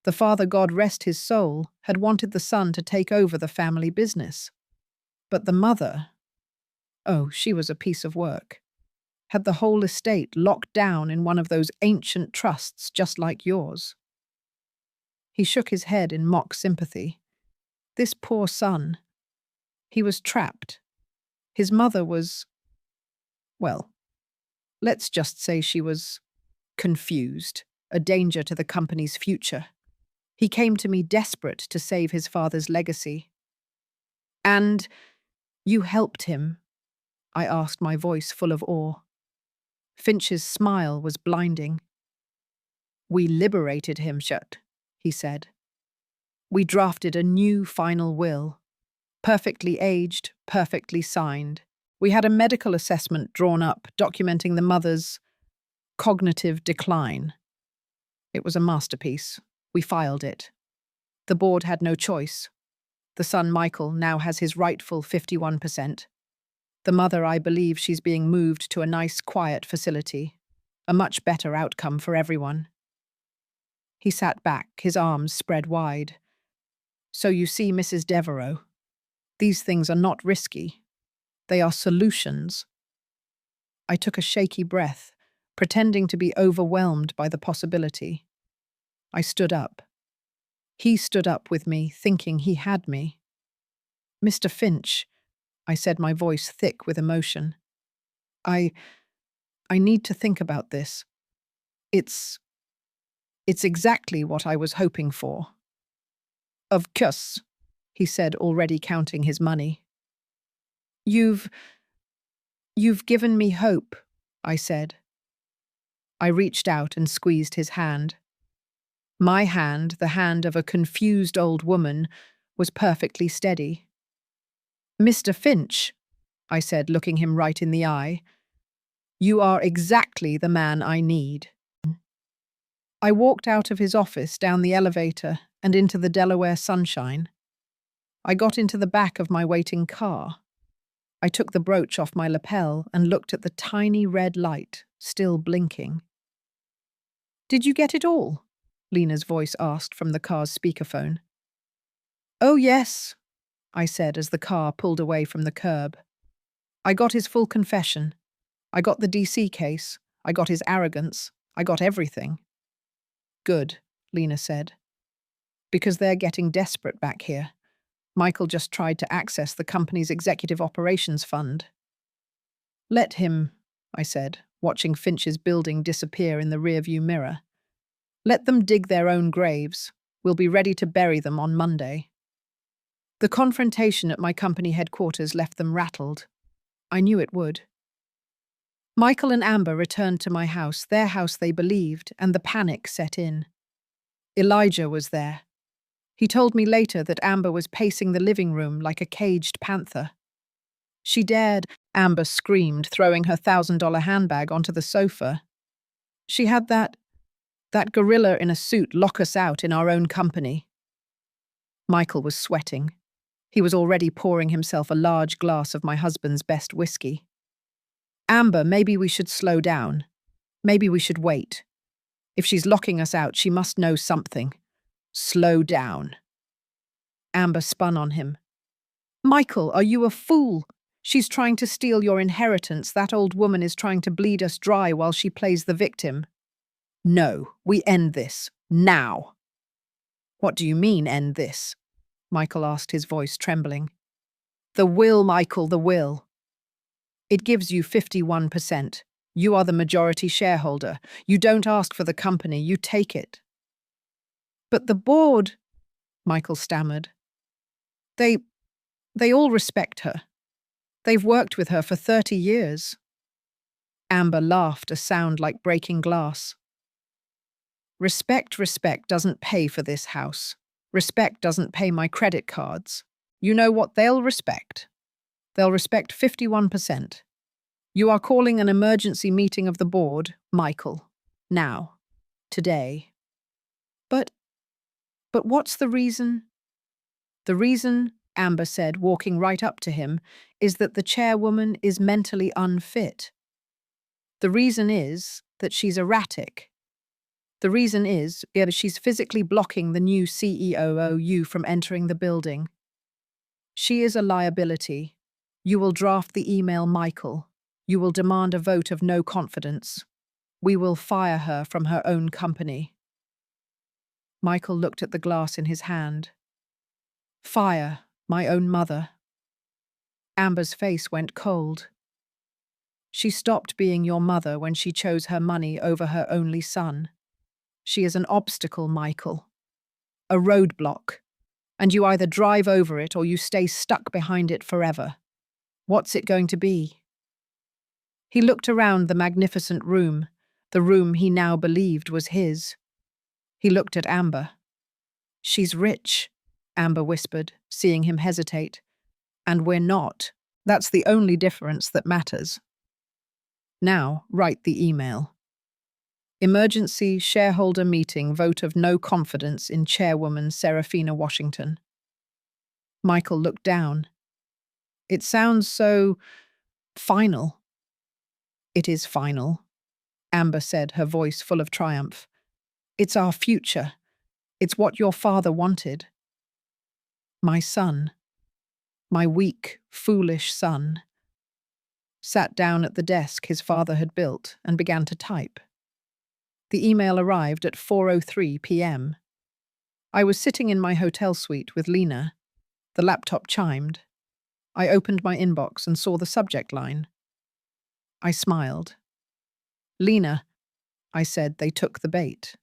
The father, God rest his soul, had wanted the son to take over the family business. But the mother, oh, she was a piece of work. Had the whole estate locked down in one of those ancient trusts just like yours. He shook his head in mock sympathy. This poor son. He was trapped. His mother was, well, let's just say she was confused, a danger to the company's future. He came to me desperate to save his father's legacy. And you helped him, I asked, my voice full of awe. Finch's smile was blinding. We liberated him, he said. We drafted a new final will, perfectly aged, perfectly signed. We had a medical assessment drawn up documenting the mother's cognitive decline. It was a masterpiece. We filed it. The board had no choice. The son, Michael, now has his rightful 51%. The mother, I believe she's being moved to a nice, quiet facility. A much better outcome for everyone. He sat back, his arms spread wide. So you see, Mrs. Devereaux, these things are not risky. They are solutions. I took a shaky breath, pretending to be overwhelmed by the possibility. I stood up. He stood up with me, thinking he had me. "Mr. Finch," I said, my voice thick with emotion. I need to think about this. It's exactly what I was hoping for." "Of course," he said, already counting his money. You've given me hope," I said. I reached out and squeezed his hand. My hand, the hand of a confused old woman, was perfectly steady. "Mr. Finch," I said, looking him right in the eye, "you are exactly the man I need." I walked out of his office, down the elevator, and into the Delaware sunshine. I got into the back of my waiting car. I took the brooch off my lapel and looked at the tiny red light, still blinking. "Did you get it all?" Lena's voice asked from the car's speakerphone. "Oh, yes," I said as the car pulled away from the curb. "I got his full confession. I got the DC case. I got his arrogance. I got everything." "Good," Lena said. "Because they're getting desperate back here. Michael just tried to access the company's executive operations fund." "Let him," I said, watching Finch's building disappear in the rearview mirror. "Let them dig their own graves. We'll be ready to bury them on Monday." The confrontation at my company headquarters left them rattled. I knew it would. Michael and Amber returned to my house, their house they believed, and the panic set in. Elijah was there. He told me later that Amber was pacing the living room like a caged panther. "She dared," Amber screamed, throwing her $1,000 handbag onto the sofa. "She had that gorilla in a suit lock us out in our own company." Michael was sweating. He was already pouring himself a large glass of my husband's best whiskey. "Amber, maybe we should slow down. Maybe we should wait. If she's locking us out, she must know something. Slow down." Amber spun on him. "Michael, are you a fool? She's trying to steal your inheritance. That old woman is trying to bleed us dry while she plays the victim." "No, we end this. Now." "What do you mean, end this?" Michael asked, his voice trembling. "The will, Michael, the will. It gives you 51%. You are the majority shareholder. You don't ask for the company, you take it." "But the board," Michael stammered. They all respect her. They've worked with her for 30 years. Amber laughed, a sound like breaking glass. Respect doesn't pay for this house. Respect doesn't pay my credit cards. You know what they'll respect? They'll respect 51%. You are calling an emergency meeting of the board, Michael. Now. Today. But what's the reason?" "The reason," Amber said, walking right up to him, "is that the chairwoman is mentally unfit. The reason is that she's erratic. The reason is that she's physically blocking the new CEO from entering the building. She is a liability. You will draft the email, Michael. You will demand a vote of no confidence. We will fire her from her own company." Michael looked at the glass in his hand. "Fire my own mother." Amber's face went cold. "She stopped being your mother when she chose her money over her only son. She is an obstacle, Michael. A roadblock. And you either drive over it or you stay stuck behind it forever. What's it going to be?" He looked around the magnificent room, the room he now believed was his. He looked at Amber. "She's rich," Amber whispered, seeing him hesitate. "And we're not. That's the only difference that matters. Now, write the email. Emergency shareholder meeting, vote of no confidence in chairwoman Seraphina Washington." Michael looked down. "It sounds so final." "It is final," Amber said, her voice full of triumph. "It's our future. It's what your father wanted. My son. My weak, foolish son. sat down at the desk his father had built, and began to type. The email arrived at 4:03 p.m. I was sitting in my hotel suite with Lena. The laptop chimed. I opened my inbox and saw the subject line. I smiled. "Lena," I said, "they took the bait."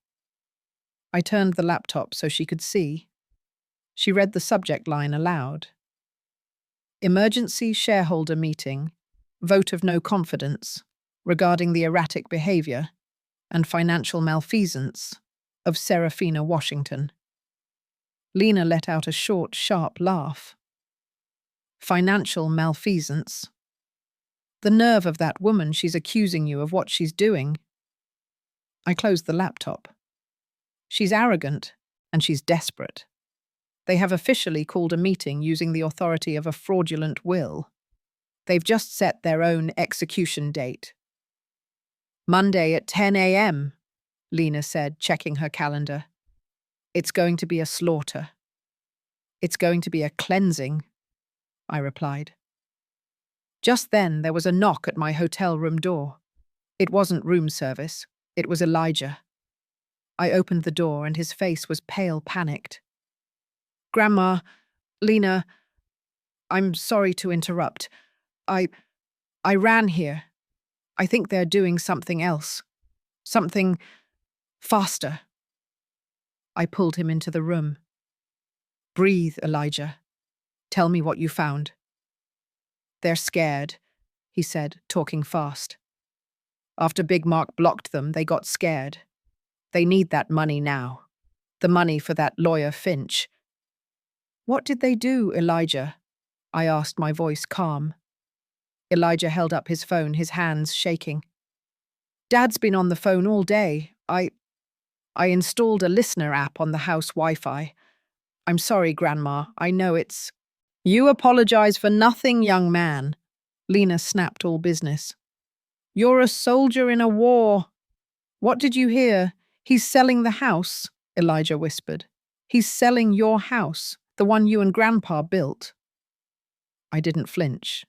I turned the laptop so she could see. She read the subject line aloud. "Emergency shareholder meeting. Vote of no confidence regarding the erratic behavior and financial malfeasance of Seraphina Washington." Lena let out a short, sharp laugh. "Financial malfeasance? The nerve of that woman, she's accusing you of what she's doing." I closed the laptop. "She's arrogant, and she's desperate. They have officially called a meeting using the authority of a fraudulent will. They've just set their own execution date. Monday at 10 a.m., Lena said, checking her calendar. "It's going to be a slaughter." "It's going to be a cleansing," I replied. Just then, there was a knock at my hotel room door. It wasn't room service. It was Elijah. I opened the door, and his face was pale, panicked. "Grandma, Lena, I'm sorry to interrupt. I ran here. I think they're doing something else. Something faster." I pulled him into the room. "Breathe, Elijah. Tell me what you found." "They're scared," he said, talking fast. "After Big Mark blocked them, they got scared. They need that money now. The money for that lawyer Finch." "What did they do, Elijah?" I asked, my voice calm. Elijah held up his phone, his hands shaking. "Dad's been on the phone all day. I installed a listener app on the house Wi-Fi. I'm sorry, Grandma. I know it's—" "You apologize for nothing, young man." Lena snapped all business. "You're a soldier in a war." "What did you hear? He's selling the house," Elijah whispered. "He's selling your house, the one you and Grandpa built." I didn't flinch.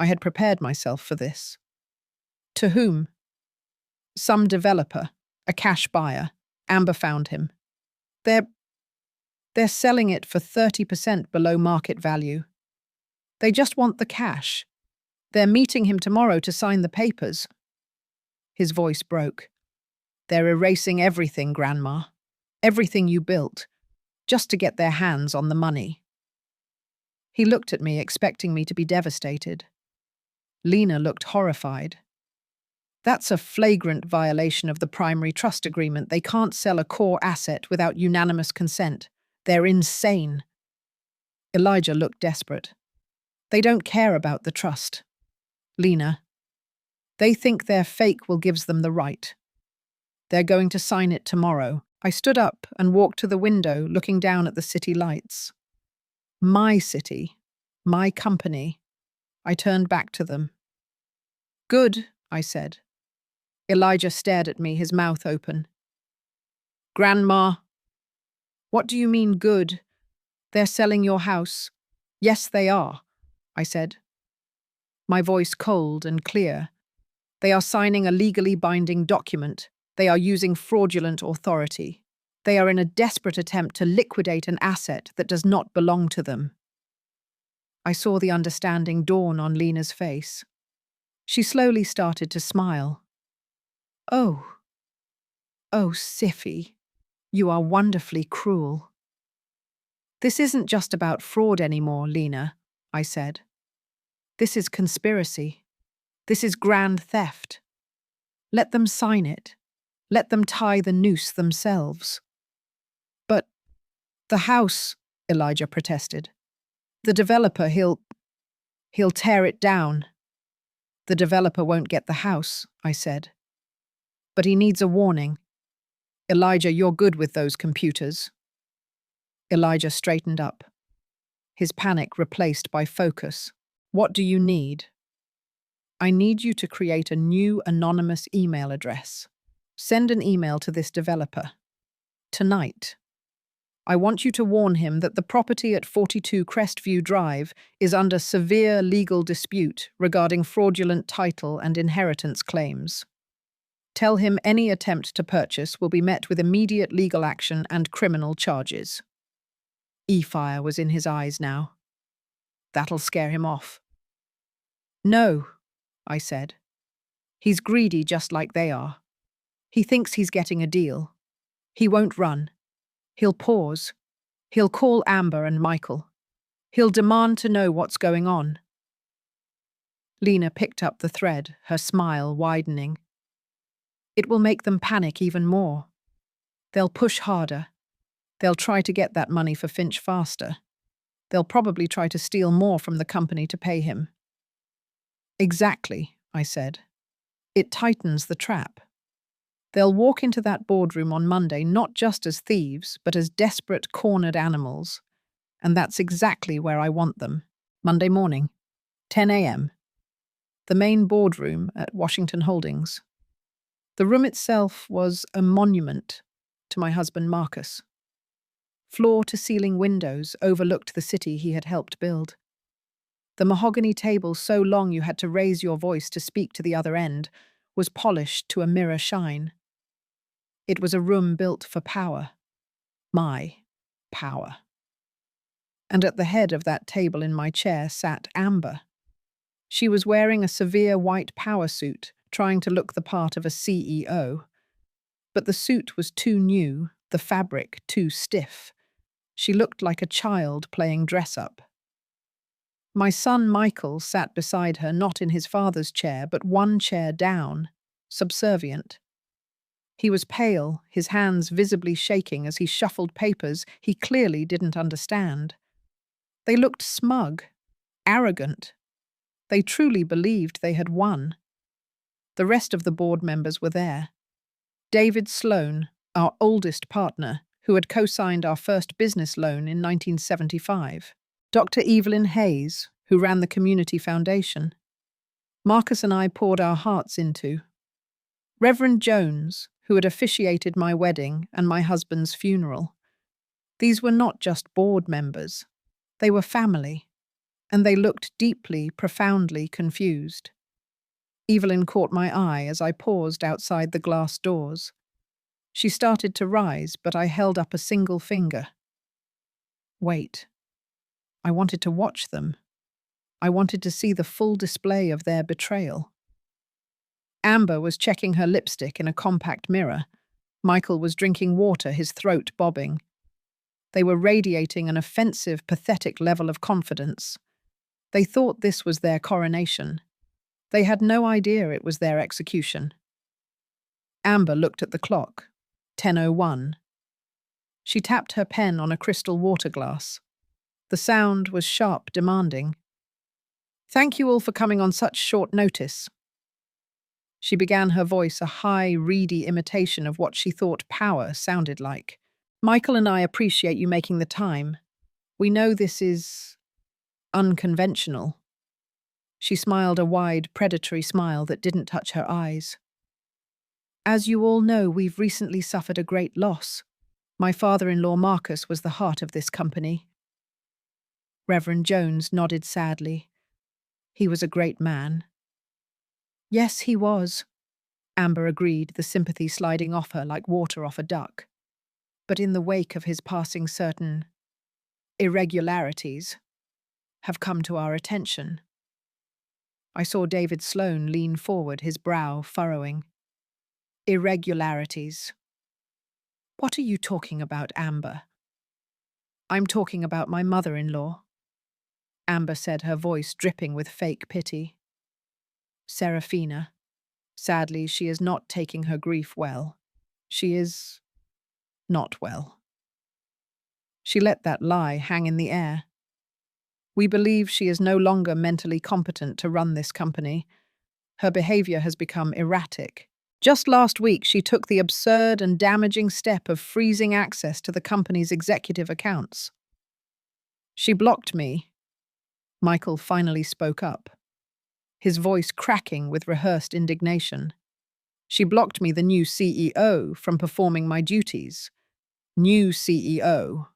I had prepared myself for this. "To whom?" "Some developer, a cash buyer. Amber found him. They're selling it for 30% below market value. They just want the cash. They're meeting him tomorrow to sign the papers." His voice broke. "They're erasing everything, Grandma. Everything you built, just to get their hands on the money." He looked at me, expecting me to be devastated. Lena looked horrified. "That's a flagrant violation of the primary trust agreement. They can't sell a core asset without unanimous consent. They're insane." Elijah looked desperate. "They don't care about the trust, Lena. They think their fake will gives them the right. They're going to sign it tomorrow." I stood up and walked to the window, looking down at the city lights. My city, my company. I turned back to them. "Good," I said. Elijah stared at me, his mouth open. "Grandma." "What do you mean, good? They're selling your house." "Yes, they are," I said. My voice cold and clear. "They are signing a legally binding document. They are using fraudulent authority. They are in a desperate attempt to liquidate an asset that does not belong to them." I saw the understanding dawn on Lena's face. She slowly started to smile. Oh, Siffy, you are wonderfully cruel." "This isn't just about fraud anymore, Lena," I said. "This is conspiracy. This is grand theft. Let them sign it. Let them tie the noose themselves." "But the house," Elijah protested. "The developer, he'll tear it down." "The developer won't get the house," I said. "But he needs a warning. Elijah, you're good with those computers." Elijah straightened up, his panic replaced by focus. "What do you need?" "I need you to create a new anonymous email address. Send an email to this developer. Tonight." I want you to warn him that the property at 42 Crestview Drive is under severe legal dispute regarding fraudulent title and inheritance claims. Tell him any attempt to purchase will be met with immediate legal action and criminal charges. E-fire was in his eyes now. That'll scare him off. No, I said. He's greedy just like they are. He thinks he's getting a deal. He won't run. He'll pause. He'll call Amber and Michael. He'll demand to know what's going on. Lena picked up the thread, her smile widening. It will make them panic even more. They'll push harder. They'll try to get that money for Finch faster. They'll probably try to steal more from the company to pay him. Exactly, I said. It tightens the trap. They'll walk into that boardroom on Monday not just as thieves, but as desperate, cornered animals. And that's exactly where I want them. Monday morning, 10 a.m. The main boardroom at Washington Holdings. The room itself was a monument to my husband Marcus. Floor-to-ceiling windows overlooked the city he had helped build. The mahogany table so long you had to raise your voice to speak to the other end was polished to a mirror shine. It was a room built for power. My power. And at the head of that table in my chair sat Amber. She was wearing a severe white power suit, trying to look the part of a CEO. But the suit was too new, the fabric too stiff. She looked like a child playing dress-up. My son Michael sat beside her, not in his father's chair, but one chair down, subservient. He was pale, his hands visibly shaking as he shuffled papers he clearly didn't understand. They looked smug, arrogant. They truly believed they had won. The rest of the board members were there. David Sloan, our oldest partner, who had co-signed our first business loan in 1975. Dr. Evelyn Hayes, who ran the Community Foundation. Marcus and I poured our hearts into. Reverend Jones, who had officiated my wedding and my husband's funeral. These were not just board members. They were family, and they looked deeply, profoundly confused. Evelyn caught my eye as I paused outside the glass doors. She started to rise, but I held up a single finger. Wait. I wanted to watch them. I wanted to see the full display of their betrayal. Amber was checking her lipstick in a compact mirror. Michael was drinking water, his throat bobbing. They were radiating an offensive, pathetic level of confidence. They thought this was their coronation. They had no idea it was their execution. Amber looked at the clock. 10:01. She tapped her pen on a crystal water glass. The sound was sharp, demanding. Thank you all for coming on such short notice. She began her voice a high, reedy imitation of what she thought power sounded like. Michael and I appreciate you making the time. We know this is unconventional. She smiled a wide, predatory smile that didn't touch her eyes. As you all know, we've recently suffered a great loss. My father-in-law Marcus was the heart of this company. Reverend Jones nodded sadly. He was a great man. Yes, he was, Amber agreed, the sympathy sliding off her like water off a duck. But in the wake of his passing, certain irregularities have come to our attention. I saw David Sloan lean forward, his brow furrowing. Irregularities. What are you talking about, Amber? I'm talking about my mother-in-law, Amber said, her voice dripping with fake pity. Seraphina. Sadly, she is not taking her grief well. She is not well. She let that lie hang in the air. We believe she is no longer mentally competent to run this company. Her behavior has become erratic. Just last week, she took the absurd and damaging step of freezing access to the company's executive accounts. She blocked me. Michael finally spoke up, his voice cracking with rehearsed indignation. She blocked me, the new CEO, from performing my duties. New CEO.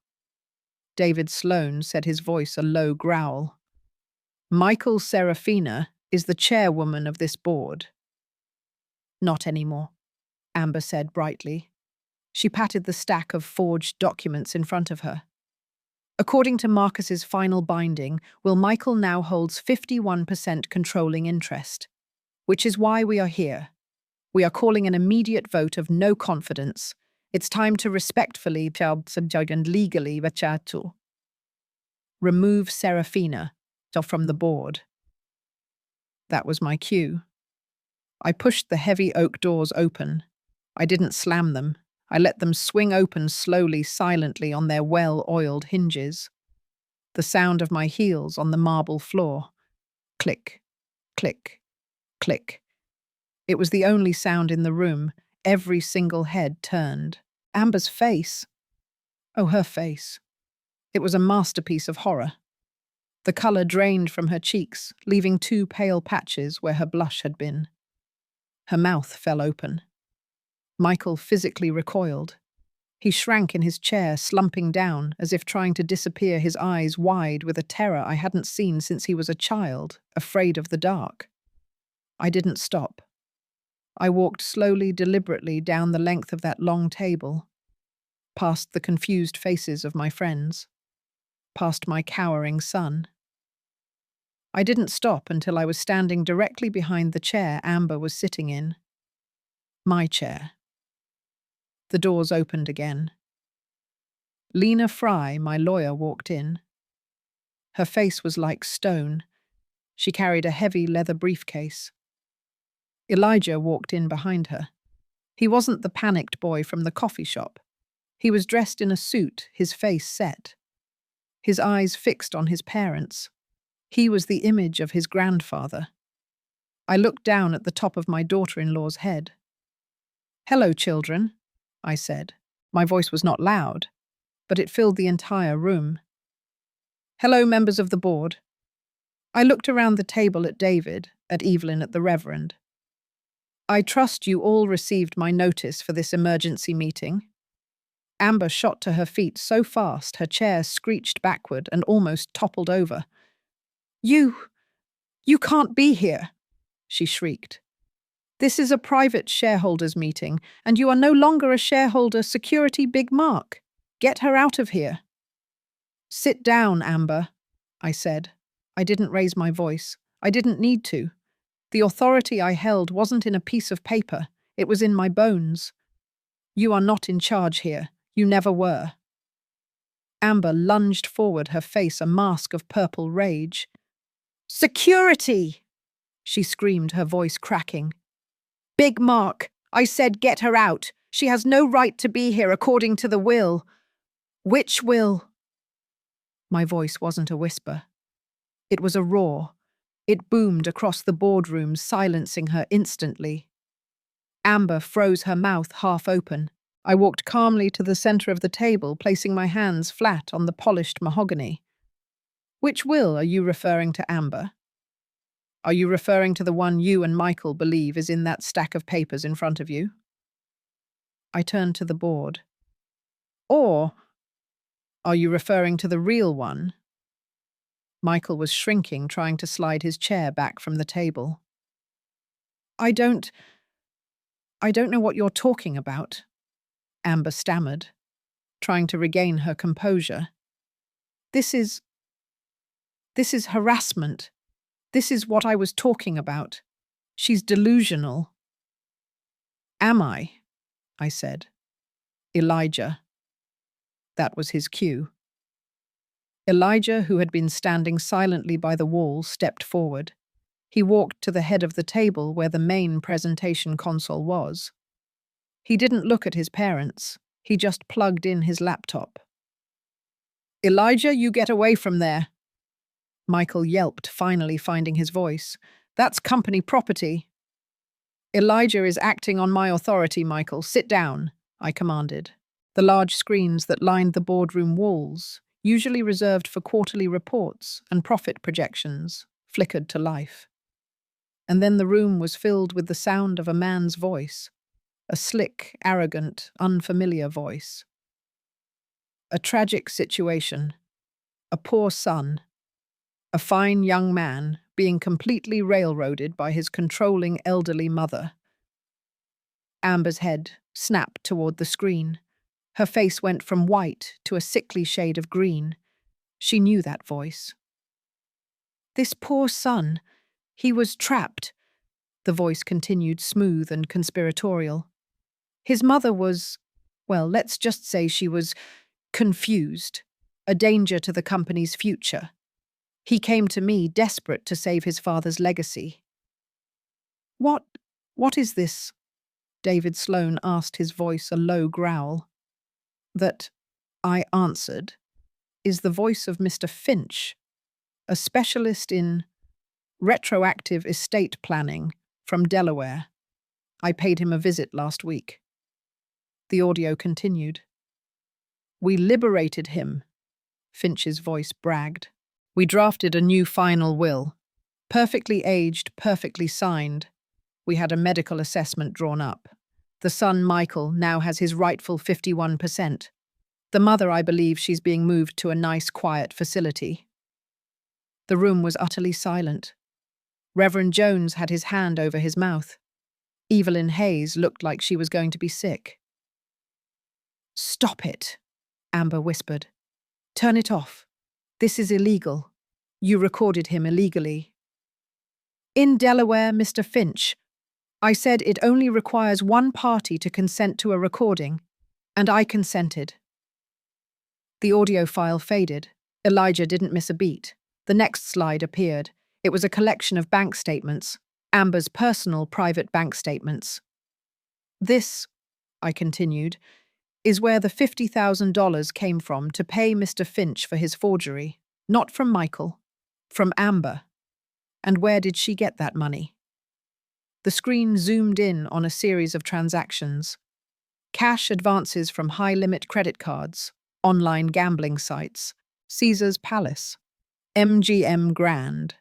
David Sloane said, his voice a low growl. Michael Seraphina is the chairwoman of this board. Not anymore, Amber said brightly. She patted the stack of forged documents in front of her. According to Marcus's final binding, Will Michael now holds 51% controlling interest, which is why we are here. We are calling an immediate vote of no confidence. It's time to respectfully and legally remove Seraphina from the board. That was my cue. I pushed the heavy oak doors open. I didn't slam them. I let them swing open slowly, silently on their well-oiled hinges. The sound of my heels on the marble floor. Click, click, click. It was the only sound in the room. Every single head turned. Amber's face. Oh, her face. It was a masterpiece of horror. The colour drained from her cheeks, leaving 2 pale patches where her blush had been. Her mouth fell open. Michael physically recoiled. He shrank in his chair, slumping down, as if trying to disappear, his eyes wide with a terror I hadn't seen since he was a child, afraid of the dark. I didn't stop. I walked slowly, deliberately down the length of that long table, past the confused faces of my friends, past my cowering son. I didn't stop until I was standing directly behind the chair Amber was sitting in. My chair. The doors opened again. Lena Fry, my lawyer, walked in. Her face was like stone. She carried a heavy leather briefcase. Elijah walked in behind her. He wasn't the panicked boy from the coffee shop. He was dressed in a suit, his face set. His eyes fixed on his parents. He was the image of his grandfather. I looked down at the top of my daughter-in-law's head. "Hello, children," I said. My voice was not loud, but it filled the entire room. "Hello, members of the board." I looked around the table at David, at Evelyn, at the Reverend. "I trust you all received my notice for this emergency meeting." Amber shot to her feet so fast her chair screeched backward and almost toppled over. You can't be here," she shrieked. "This is a private shareholders meeting, and you are no longer a shareholder. Security, Big Mark. Get her out of here." "Sit down, Amber," I said. I didn't raise my voice. I didn't need to. The authority I held wasn't in a piece of paper. It was in my bones. "You are not in charge here. You never were." Amber lunged forward, her face a mask of purple rage. "Security!" she screamed, her voice cracking. "Big Mark, I said get her out. She has no right to be here according to the will." "Which will?" My voice wasn't a whisper. It was a roar. It boomed across the boardroom, silencing her instantly. Amber froze, her mouth half open. I walked calmly to the center of the table, placing my hands flat on the polished mahogany. "Which will are you referring to, Amber? Are you referring to the one you and Michael believe is in that stack of papers in front of you?" I turned to the board. "Or are you referring to the real one?" Michael was shrinking, trying to slide his chair back from the table. I don't know what you're talking about," Amber stammered, trying to regain her composure. This is harassment. This is what I was talking about. She's delusional." "Am I?" said. "Elijah." That was his cue. Elijah, who had been standing silently by the wall, stepped forward. He walked to the head of the table where the main presentation console was. He didn't look at his parents. He just plugged in his laptop. "Elijah, you get away from there." Michael yelped, finally finding his voice. "That's company property." "Elijah is acting on my authority, Michael. Sit down," I commanded. The large screens that lined the boardroom walls, usually reserved for quarterly reports and profit projections, flickered to life. And then the room was filled with the sound of a man's voice, a slick, arrogant, unfamiliar voice. "A tragic situation," A poor son, a fine young man, being completely railroaded by his controlling elderly mother. Amber's head snapped toward the screen. Her face went from white to a sickly shade of green. She knew that voice. This poor son, he was trapped. The voice continued smooth and conspiratorial. His mother was, well, let's just say she was confused, a danger to the company's future. He came to me desperate to save his father's legacy. What is this? David Sloane asked, his voice a low growl. That, I answered, is the voice of Mr. Finch, a specialist in retroactive estate planning from Delaware. I paid him a visit last week. The audio continued. We liberated him, Finch's voice bragged. We drafted a new final will, perfectly aged, perfectly signed. We had a medical assessment drawn up. The son, Michael, now has his rightful 51%. The mother, I believe she's being moved to a nice, quiet facility. The room was utterly silent. Reverend Jones had his hand over his mouth. Evelyn Hayes looked like she was going to be sick. Stop it, Amber whispered. Turn it off. This is illegal. You recorded him illegally. In Delaware, Mr. Finch, I said it only requires one party to consent to a recording, and I consented. The audio file faded. Elijah didn't miss a beat. The next slide appeared. It was a collection of bank statements, Amber's personal private bank statements. This, I continued, is where the $50,000 came from to pay Mr. Finch for his forgery. Not from Michael, from Amber. And where did she get that money? The screen zoomed in on a series of transactions. Cash advances from high-limit credit cards, online gambling sites, Caesar's Palace, MGM Grand.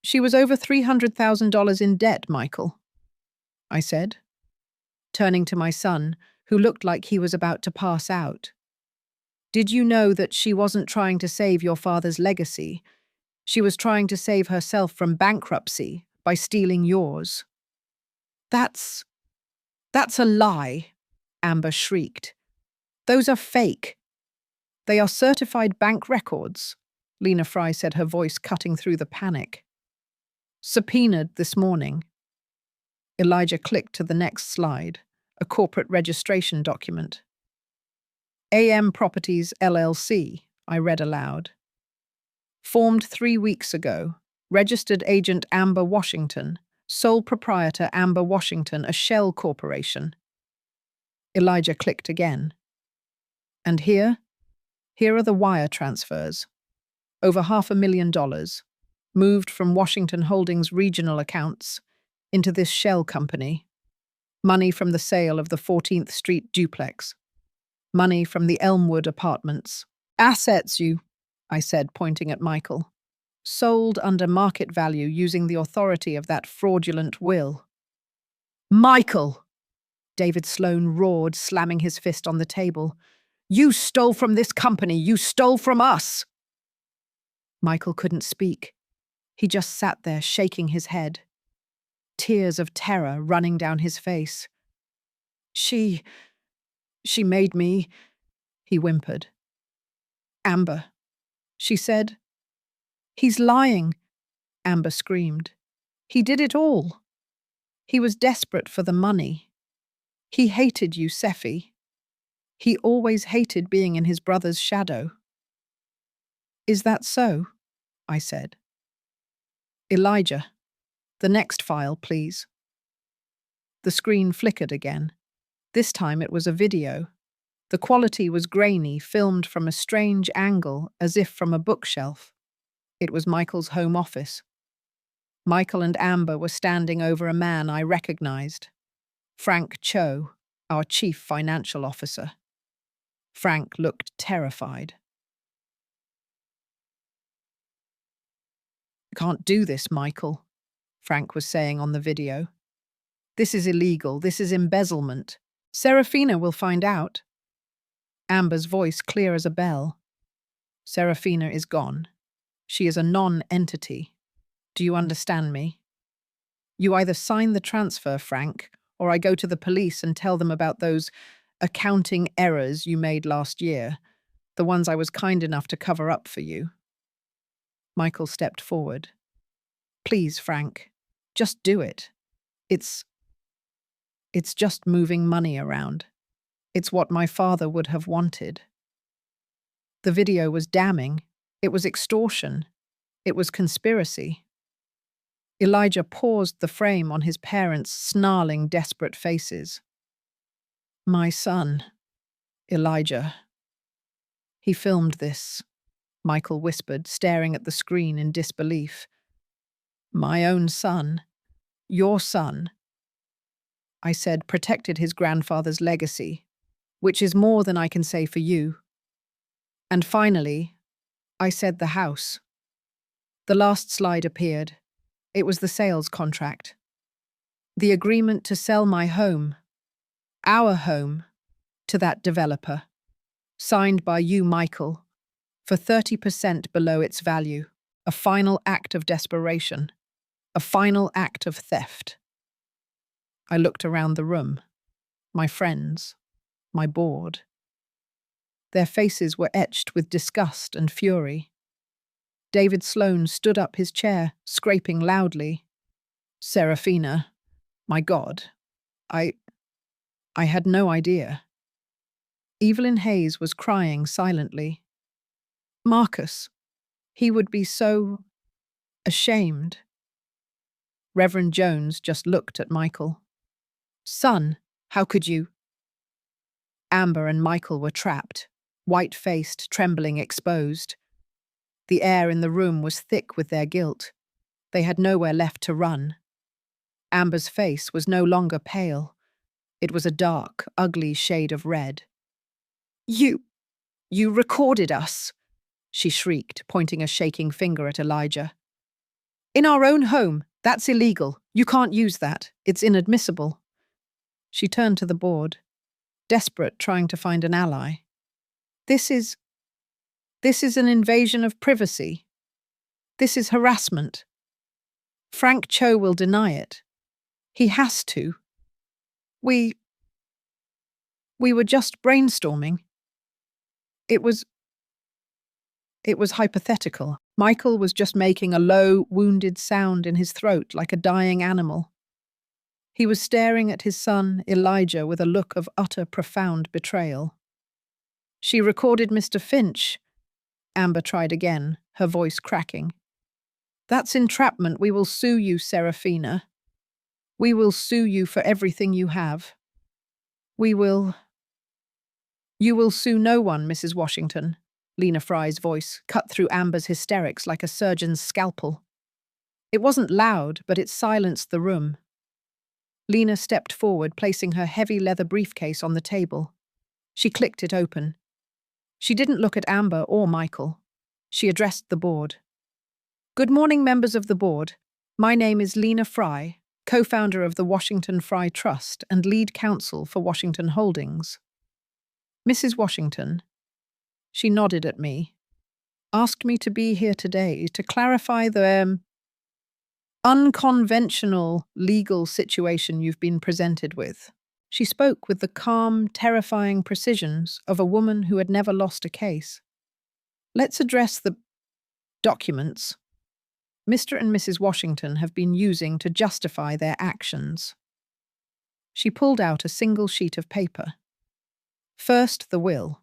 She was over $300,000 in debt, Michael, I said, turning to my son, who looked like he was about to pass out. Did you know that she wasn't trying to save your father's legacy? She was trying to save herself from bankruptcy by stealing yours. That's a lie, Amber shrieked. Those are fake. They are certified bank records, Lena Fry said, her voice cutting through the panic. Subpoenaed this morning. Elijah clicked to the next slide, a corporate registration document. AM Properties LLC, I read aloud. Formed 3 weeks ago. Registered agent Amber Washington. Sole proprietor Amber Washington, a shell corporation. Elijah clicked again. And here are the wire transfers. Over $500,000, moved from Washington Holdings regional accounts into this shell company. Money from the sale of the 14th Street duplex. Money from the Elmwood apartments. Assets I said, pointing at Michael. Sold under market value using the authority of that fraudulent will. Michael! David Sloane roared, slamming his fist on the table. You stole from this company! You stole from us! Michael couldn't speak. He just sat there, shaking his head. Tears of terror running down his face. She made me, he whimpered. Amber, she said. He's lying, Amber screamed. He did it all. He was desperate for the money. He hated you, Sephi. He always hated being in his brother's shadow. Is that so? I said. Elijah, the next file, please. The screen flickered again. This time it was a video. The quality was grainy, filmed from a strange angle, as if from a bookshelf. It was Michael's home office. Michael and Amber were standing over a man I recognized. Frank Cho, our chief financial officer. Frank looked terrified. You can't do this, Michael, Frank was saying on the video. This is illegal. This is embezzlement. Seraphina will find out. Amber's voice clear as a bell. Seraphina is gone. She is a non-entity. Do you understand me? You either sign the transfer, Frank, or I go to the police and tell them about those accounting errors you made last year, the ones I was kind enough to cover up for you. Michael stepped forward. Please, Frank, just do it. It's just moving money around. It's what my father would have wanted. The video was damning. It was extortion. It was conspiracy. Elijah paused the frame on his parents' snarling, desperate faces. My son, Elijah. He filmed this, Michael whispered, staring at the screen in disbelief. My own son. Your son. I said, protected his grandfather's legacy, which is more than I can say for you. And finally, I said the house. The last slide appeared. It was the sales contract. The agreement to sell my home, our home, to that developer, signed by you, Michael, for 30% below its value, a final act of desperation, a final act of theft. I looked around the room, my friends, my board. Their faces were etched with disgust and fury. David Sloane stood up his chair, scraping loudly. Seraphina, my God, I had no idea. Evelyn Hayes was crying silently. Marcus, he would be so ashamed. Reverend Jones just looked at Michael. Son, how could you? Amber and Michael were trapped, white-faced, trembling, exposed. The air in the room was thick with their guilt. They had nowhere left to run. Amber's face was no longer pale. It was a dark, ugly shade of red. You recorded us, she shrieked, pointing a shaking finger at Elijah. In our own home, that's illegal. You can't use that. It's inadmissible. She turned to the board, desperate, trying to find an ally. This is an invasion of privacy. This is harassment. Frank Cho will deny it. He has to. We were just brainstorming. It was hypothetical. Michael was just making a low, wounded sound in his throat like a dying animal. He was staring at his son, Elijah, with a look of utter, profound betrayal. She recorded Mr. Finch. Amber tried again, her voice cracking. That's entrapment. We will sue you, Seraphina. We will sue you for everything you have. You will sue no one, Mrs. Washington. Lena Fry's voice cut through Amber's hysterics like a surgeon's scalpel. It wasn't loud, but it silenced the room. Lena stepped forward, placing her heavy leather briefcase on the table. She clicked it open. She didn't look at Amber or Michael. She addressed the board. Good morning, members of the board. My name is Lena Fry, co-founder of the Washington Fry Trust and lead counsel for Washington Holdings. Mrs. Washington, she nodded at me, asked me to be here today to clarify the unconventional legal situation you've been presented with. She spoke with the calm, terrifying precisions of a woman who had never lost a case. Let's address the documents Mr. and Mrs. Washington have been using to justify their actions. She pulled out a single sheet of paper. First, the will.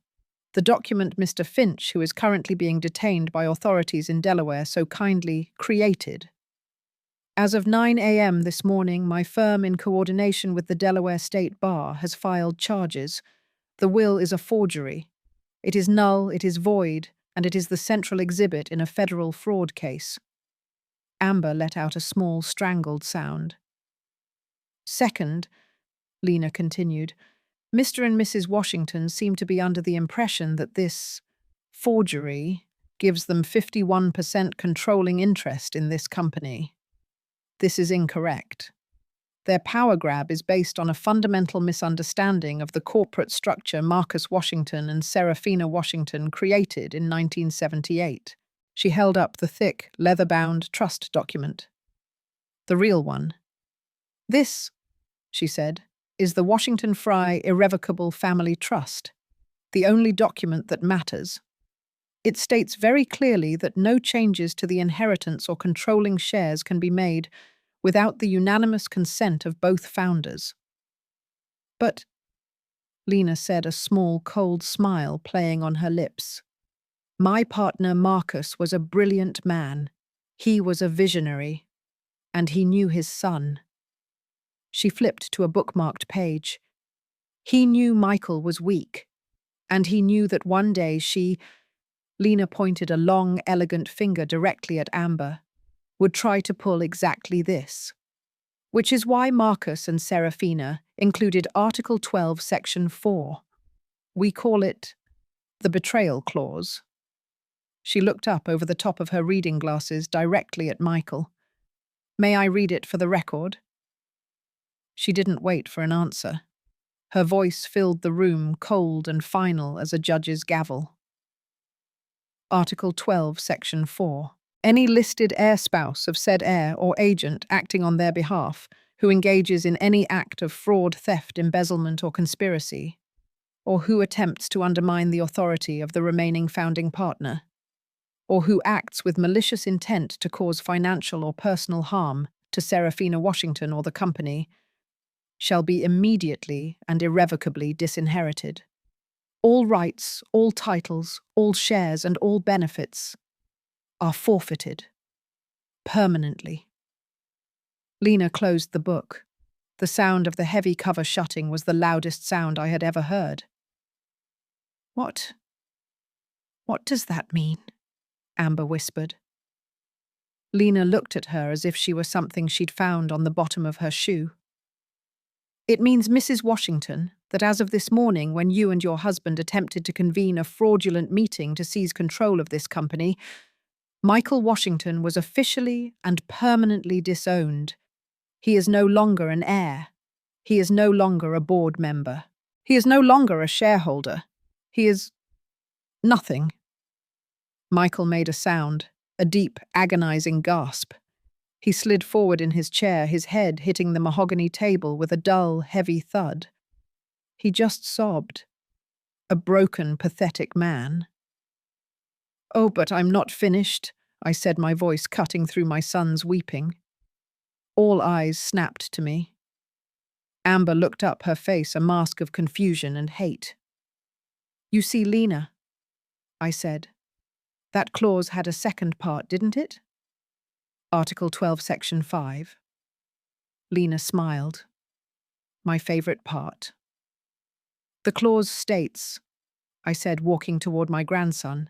The document Mr. Finch, who is currently being detained by authorities in Delaware, so kindly created. As of 9 a.m. this morning, my firm, in coordination with the Delaware State Bar, has filed charges. The will is a forgery. It is null, it is void, and it is the central exhibit in a federal fraud case. Amber let out a small, strangled sound. Second, Lena continued, Mr. and Mrs. Washington seem to be under the impression that this forgery gives them 51% controlling interest in this company. This is incorrect. Their power grab is based on a fundamental misunderstanding of the corporate structure Marcus Washington and Seraphina Washington created in 1978. She held up the thick, leather-bound trust document. The real one. This, she said, is the Washington Fry Irrevocable Family Trust, the only document that matters. It states very clearly that no changes to the inheritance or controlling shares can be made without the unanimous consent of both founders. But, Lena said, a small, cold smile playing on her lips. My partner Marcus was a brilliant man. He was a visionary, and he knew his son. She flipped to a bookmarked page. He knew Michael was weak, and he knew that one day Lena pointed a long, elegant finger directly at Amber, would try to pull exactly this. Which is why Marcus and Seraphina included Article 12, Section 4. We call it the betrayal clause. She looked up over the top of her reading glasses directly at Michael. May I read it for the record? She didn't wait for an answer. Her voice filled the room, cold and final as a judge's gavel. Article 12, Section 4. Any listed heir spouse of said heir or agent acting on their behalf who engages in any act of fraud, theft, embezzlement, or conspiracy, or who attempts to undermine the authority of the remaining founding partner, or who acts with malicious intent to cause financial or personal harm to Seraphina Washington or the company, shall be immediately and irrevocably disinherited. All rights, all titles, all shares, and all benefits are forfeited. Permanently. Lena closed the book. The sound of the heavy cover shutting was the loudest sound I had ever heard. What does that mean? Amber whispered. Lena looked at her as if she were something she'd found on the bottom of her shoe. It means, Mrs. Washington, that as of this morning, when you and your husband attempted to convene a fraudulent meeting to seize control of this company, Michael Washington was officially and permanently disowned. He is no longer an heir. He is no longer a board member. He is no longer a shareholder. He is nothing. Michael made a sound, a deep, agonizing gasp. He slid forward in his chair, his head hitting the mahogany table with a dull, heavy thud. He just sobbed. A broken, pathetic man. Oh, but I'm not finished, I said, my voice cutting through my son's weeping. All eyes snapped to me. Amber looked up, her face a mask of confusion and hate. You see, Lena, I said, that clause had a second part, didn't it? Article 12, Section 5. Lena smiled. My favorite part. The clause states, I said, walking toward my grandson,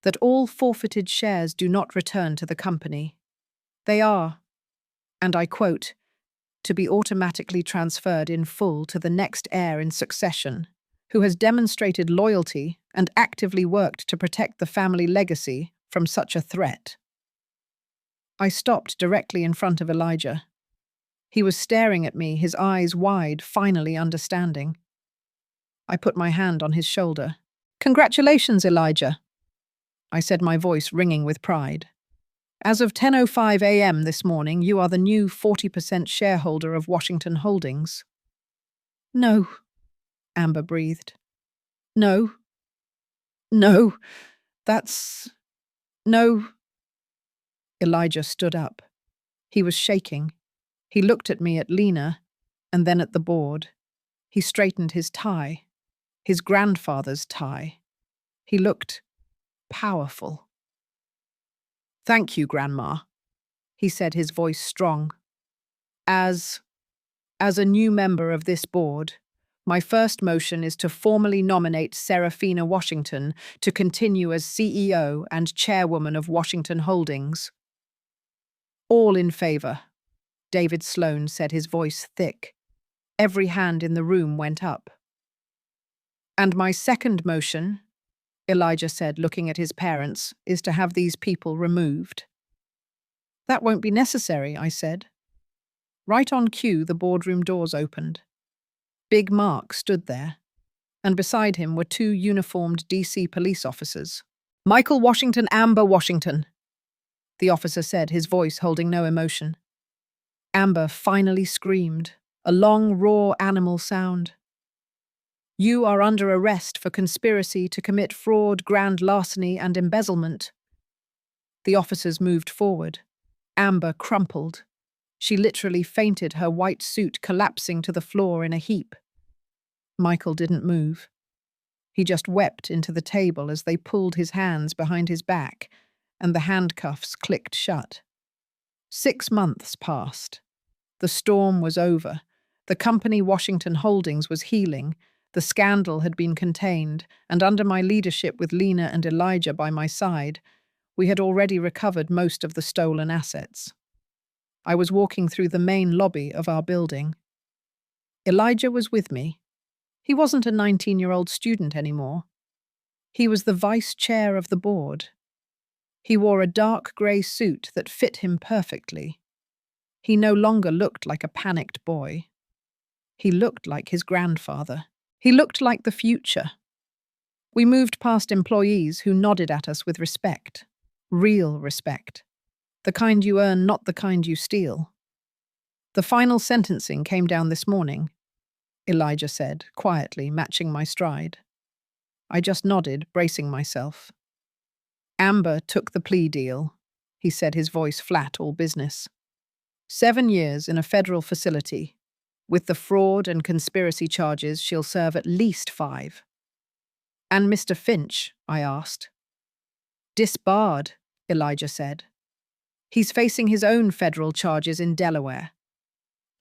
that all forfeited shares do not return to the company. They are, and I quote, to be automatically transferred in full to the next heir in succession, who has demonstrated loyalty and actively worked to protect the family legacy from such a threat. I stopped directly in front of Elijah. He was staring at me, his eyes wide, finally understanding. I put my hand on his shoulder. Congratulations, Elijah, I said, my voice ringing with pride. As of 10:05 a.m. this morning, you are the new 40% shareholder of Washington Holdings. No, Amber breathed. No. No. No. Elijah stood up. He was shaking. He looked at me, at Lena, and then at the board. He straightened his tie, his grandfather's tie. He looked powerful. Thank you, Grandma, he said, his voice strong. As a new member of this board, my first motion is to formally nominate Seraphina Washington to continue as CEO and chairwoman of Washington Holdings. All in favor, David Sloan said, his voice thick. Every hand in the room went up. And my second motion, Elijah said, looking at his parents, is to have these people removed. That won't be necessary, I said. Right on cue, the boardroom doors opened. Big Mark stood there, and beside him were two uniformed DC police officers. "Michael Washington, Amber Washington," the officer said, his voice holding no emotion. Amber finally screamed, a long, raw animal sound. "You are under arrest for conspiracy to commit fraud, grand larceny, and embezzlement." The officers moved forward. Amber crumpled. She literally fainted, her white suit collapsing to the floor in a heap. Michael didn't move. He just wept into the table as they pulled his hands behind his back, and the handcuffs clicked shut. 6 months passed. The storm was over. The company Washington Holdings was healing. The scandal had been contained, and under my leadership with Lena and Elijah by my side, we had already recovered most of the stolen assets. I was walking through the main lobby of our building. Elijah was with me. He wasn't a 19-year-old student anymore. He was the vice chair of the board. He wore a dark grey suit that fit him perfectly. He no longer looked like a panicked boy. He looked like his grandfather. He looked like the future. We moved past employees who nodded at us with respect. Real respect. The kind you earn, not the kind you steal. "The final sentencing came down this morning," Elijah said, quietly, matching my stride. I just nodded, bracing myself. "Amber took the plea deal," he said, his voice flat, all business. 7 years in a federal facility. With the fraud and conspiracy charges, she'll serve at least 5. "And Mr. Finch?" I asked. "Disbarred," Elijah said. "He's facing his own federal charges in Delaware.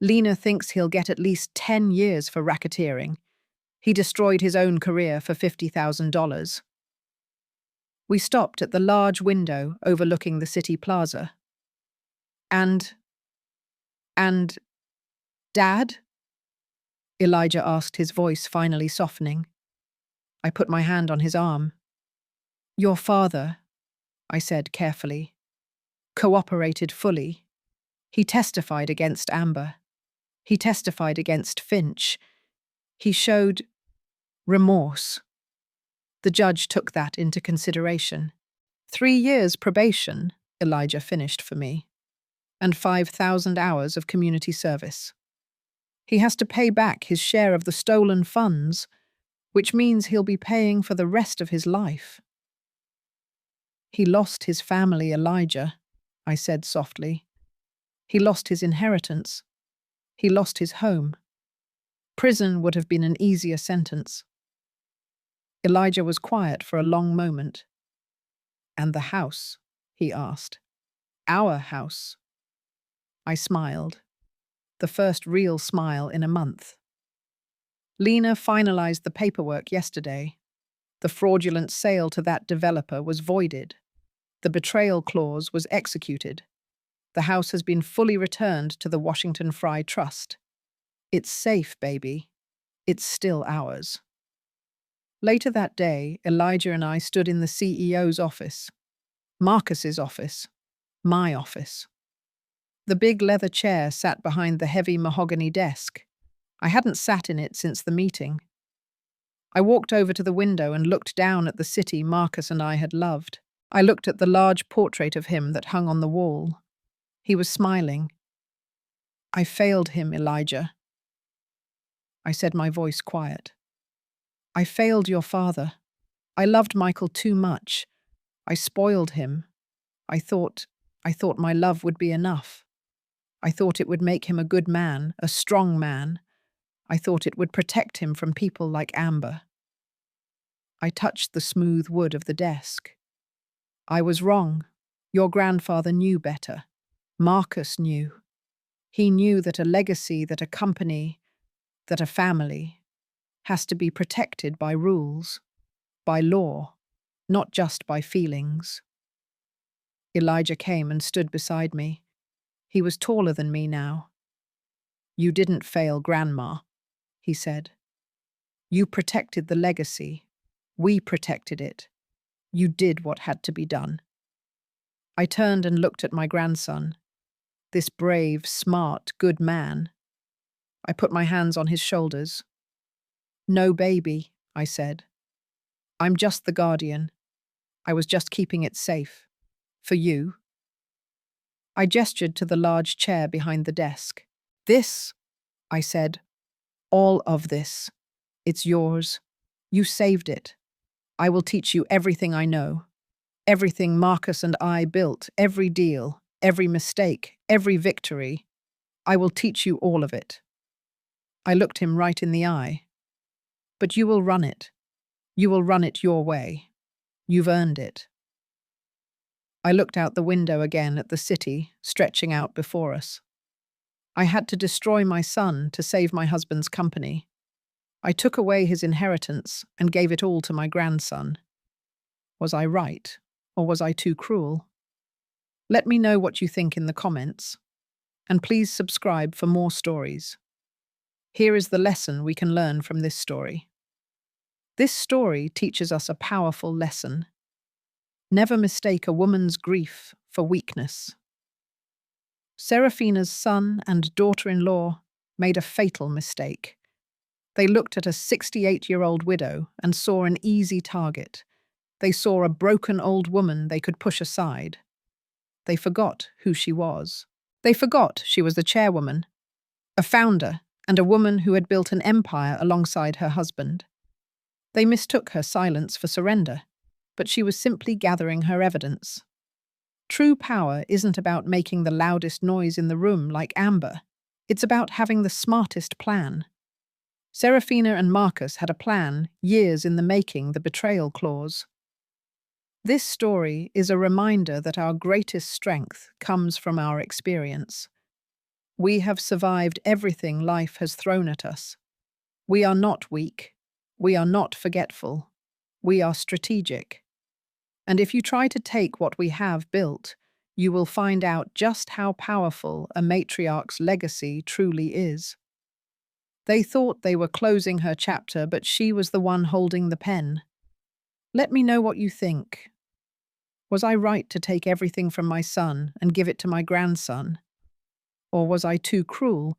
Lena thinks he'll get at least 10 years for racketeering. He destroyed his own career for $50,000. We stopped at the large window overlooking the city plaza. And Dad?" Elijah asked, his voice finally softening. I put my hand on his arm. "Your father," I said carefully, "cooperated fully. He testified against Amber. He testified against Finch. He showed remorse." The judge took that into consideration. 3 years probation, Elijah finished for me, and 5,000 hours of community service. He has to pay back his share of the stolen funds, which means he'll be paying for the rest of his life. "He lost his family, Elijah," I said softly. "He lost his inheritance. He lost his home. Prison would have been an easier sentence." Elijah was quiet for a long moment. "And the house?" he asked. "Our house." I smiled. The first real smile in a month. "Lena finalized the paperwork yesterday. The fraudulent sale to that developer was voided. The betrayal clause was executed. The house has been fully returned to the Washington Fry Trust. It's safe, baby. It's still ours." Later that day, Elijah and I stood in the CEO's office, Marcus's office, my office. The big leather chair sat behind the heavy mahogany desk. I hadn't sat in it since the meeting. I walked over to the window and looked down at the city Marcus and I had loved. I looked at the large portrait of him that hung on the wall. He was smiling. "I failed him, Elijah." I said, my voice quiet. "I failed your father. I loved Michael too much. I spoiled him. I thought my love would be enough. I thought it would make him a good man, a strong man. I thought it would protect him from people like Amber." I touched the smooth wood of the desk. "I was wrong. Your grandfather knew better. Marcus knew. He knew that a legacy, that a company, that a family has to be protected by rules, by law, not just by feelings." Elijah came and stood beside me. He was taller than me now. "You didn't fail Grandma," he said. "You protected the legacy. We protected it. You did what had to be done." I turned and looked at my grandson. this brave, smart, good man. I put my hands on his shoulders. No, baby, I said. I'm just the guardian. I was just keeping it safe. For you. I gestured to the large chair behind the desk. This, I said, all of this. It's yours. You saved it. I will teach you everything I know. Everything Marcus and I built, every deal, every mistake, every victory. I will teach you all of it. I looked him right in the eye. But you will run it. You will run it your way. You've earned it. I looked out the window again at the city stretching out before us. I had to destroy my son to save my husband's company. I took away his inheritance and gave it all to my grandson. Was I right, or was I too cruel? Let me know what you think in the comments, and please subscribe for more stories. Here is the lesson we can learn from this story. This story teaches us a powerful lesson. Never mistake a woman's grief for weakness. Seraphina's son and daughter-in-law made a fatal mistake. They looked at a 68-year-old widow and saw an easy target. They saw a broken old woman they could push aside. They forgot who she was. They forgot she was the chairwoman, a founder, and a woman who had built an empire alongside her husband. They mistook her silence for surrender, but she was simply gathering her evidence. True power isn't about making the loudest noise in the room like Amber. It's about having the smartest plan. Seraphina and Marcus had a plan, years in the making, the betrayal clause. This story is a reminder that our greatest strength comes from our experience. We have survived everything life has thrown at us. We are not weak. We are not forgetful. We are strategic. And if you try to take what we have built, you will find out just how powerful a matriarch's legacy truly is. They thought they were closing her chapter, but she was the one holding the pen. Let me know what you think. Was I right to take everything from my son and give it to my grandson? Or was I too cruel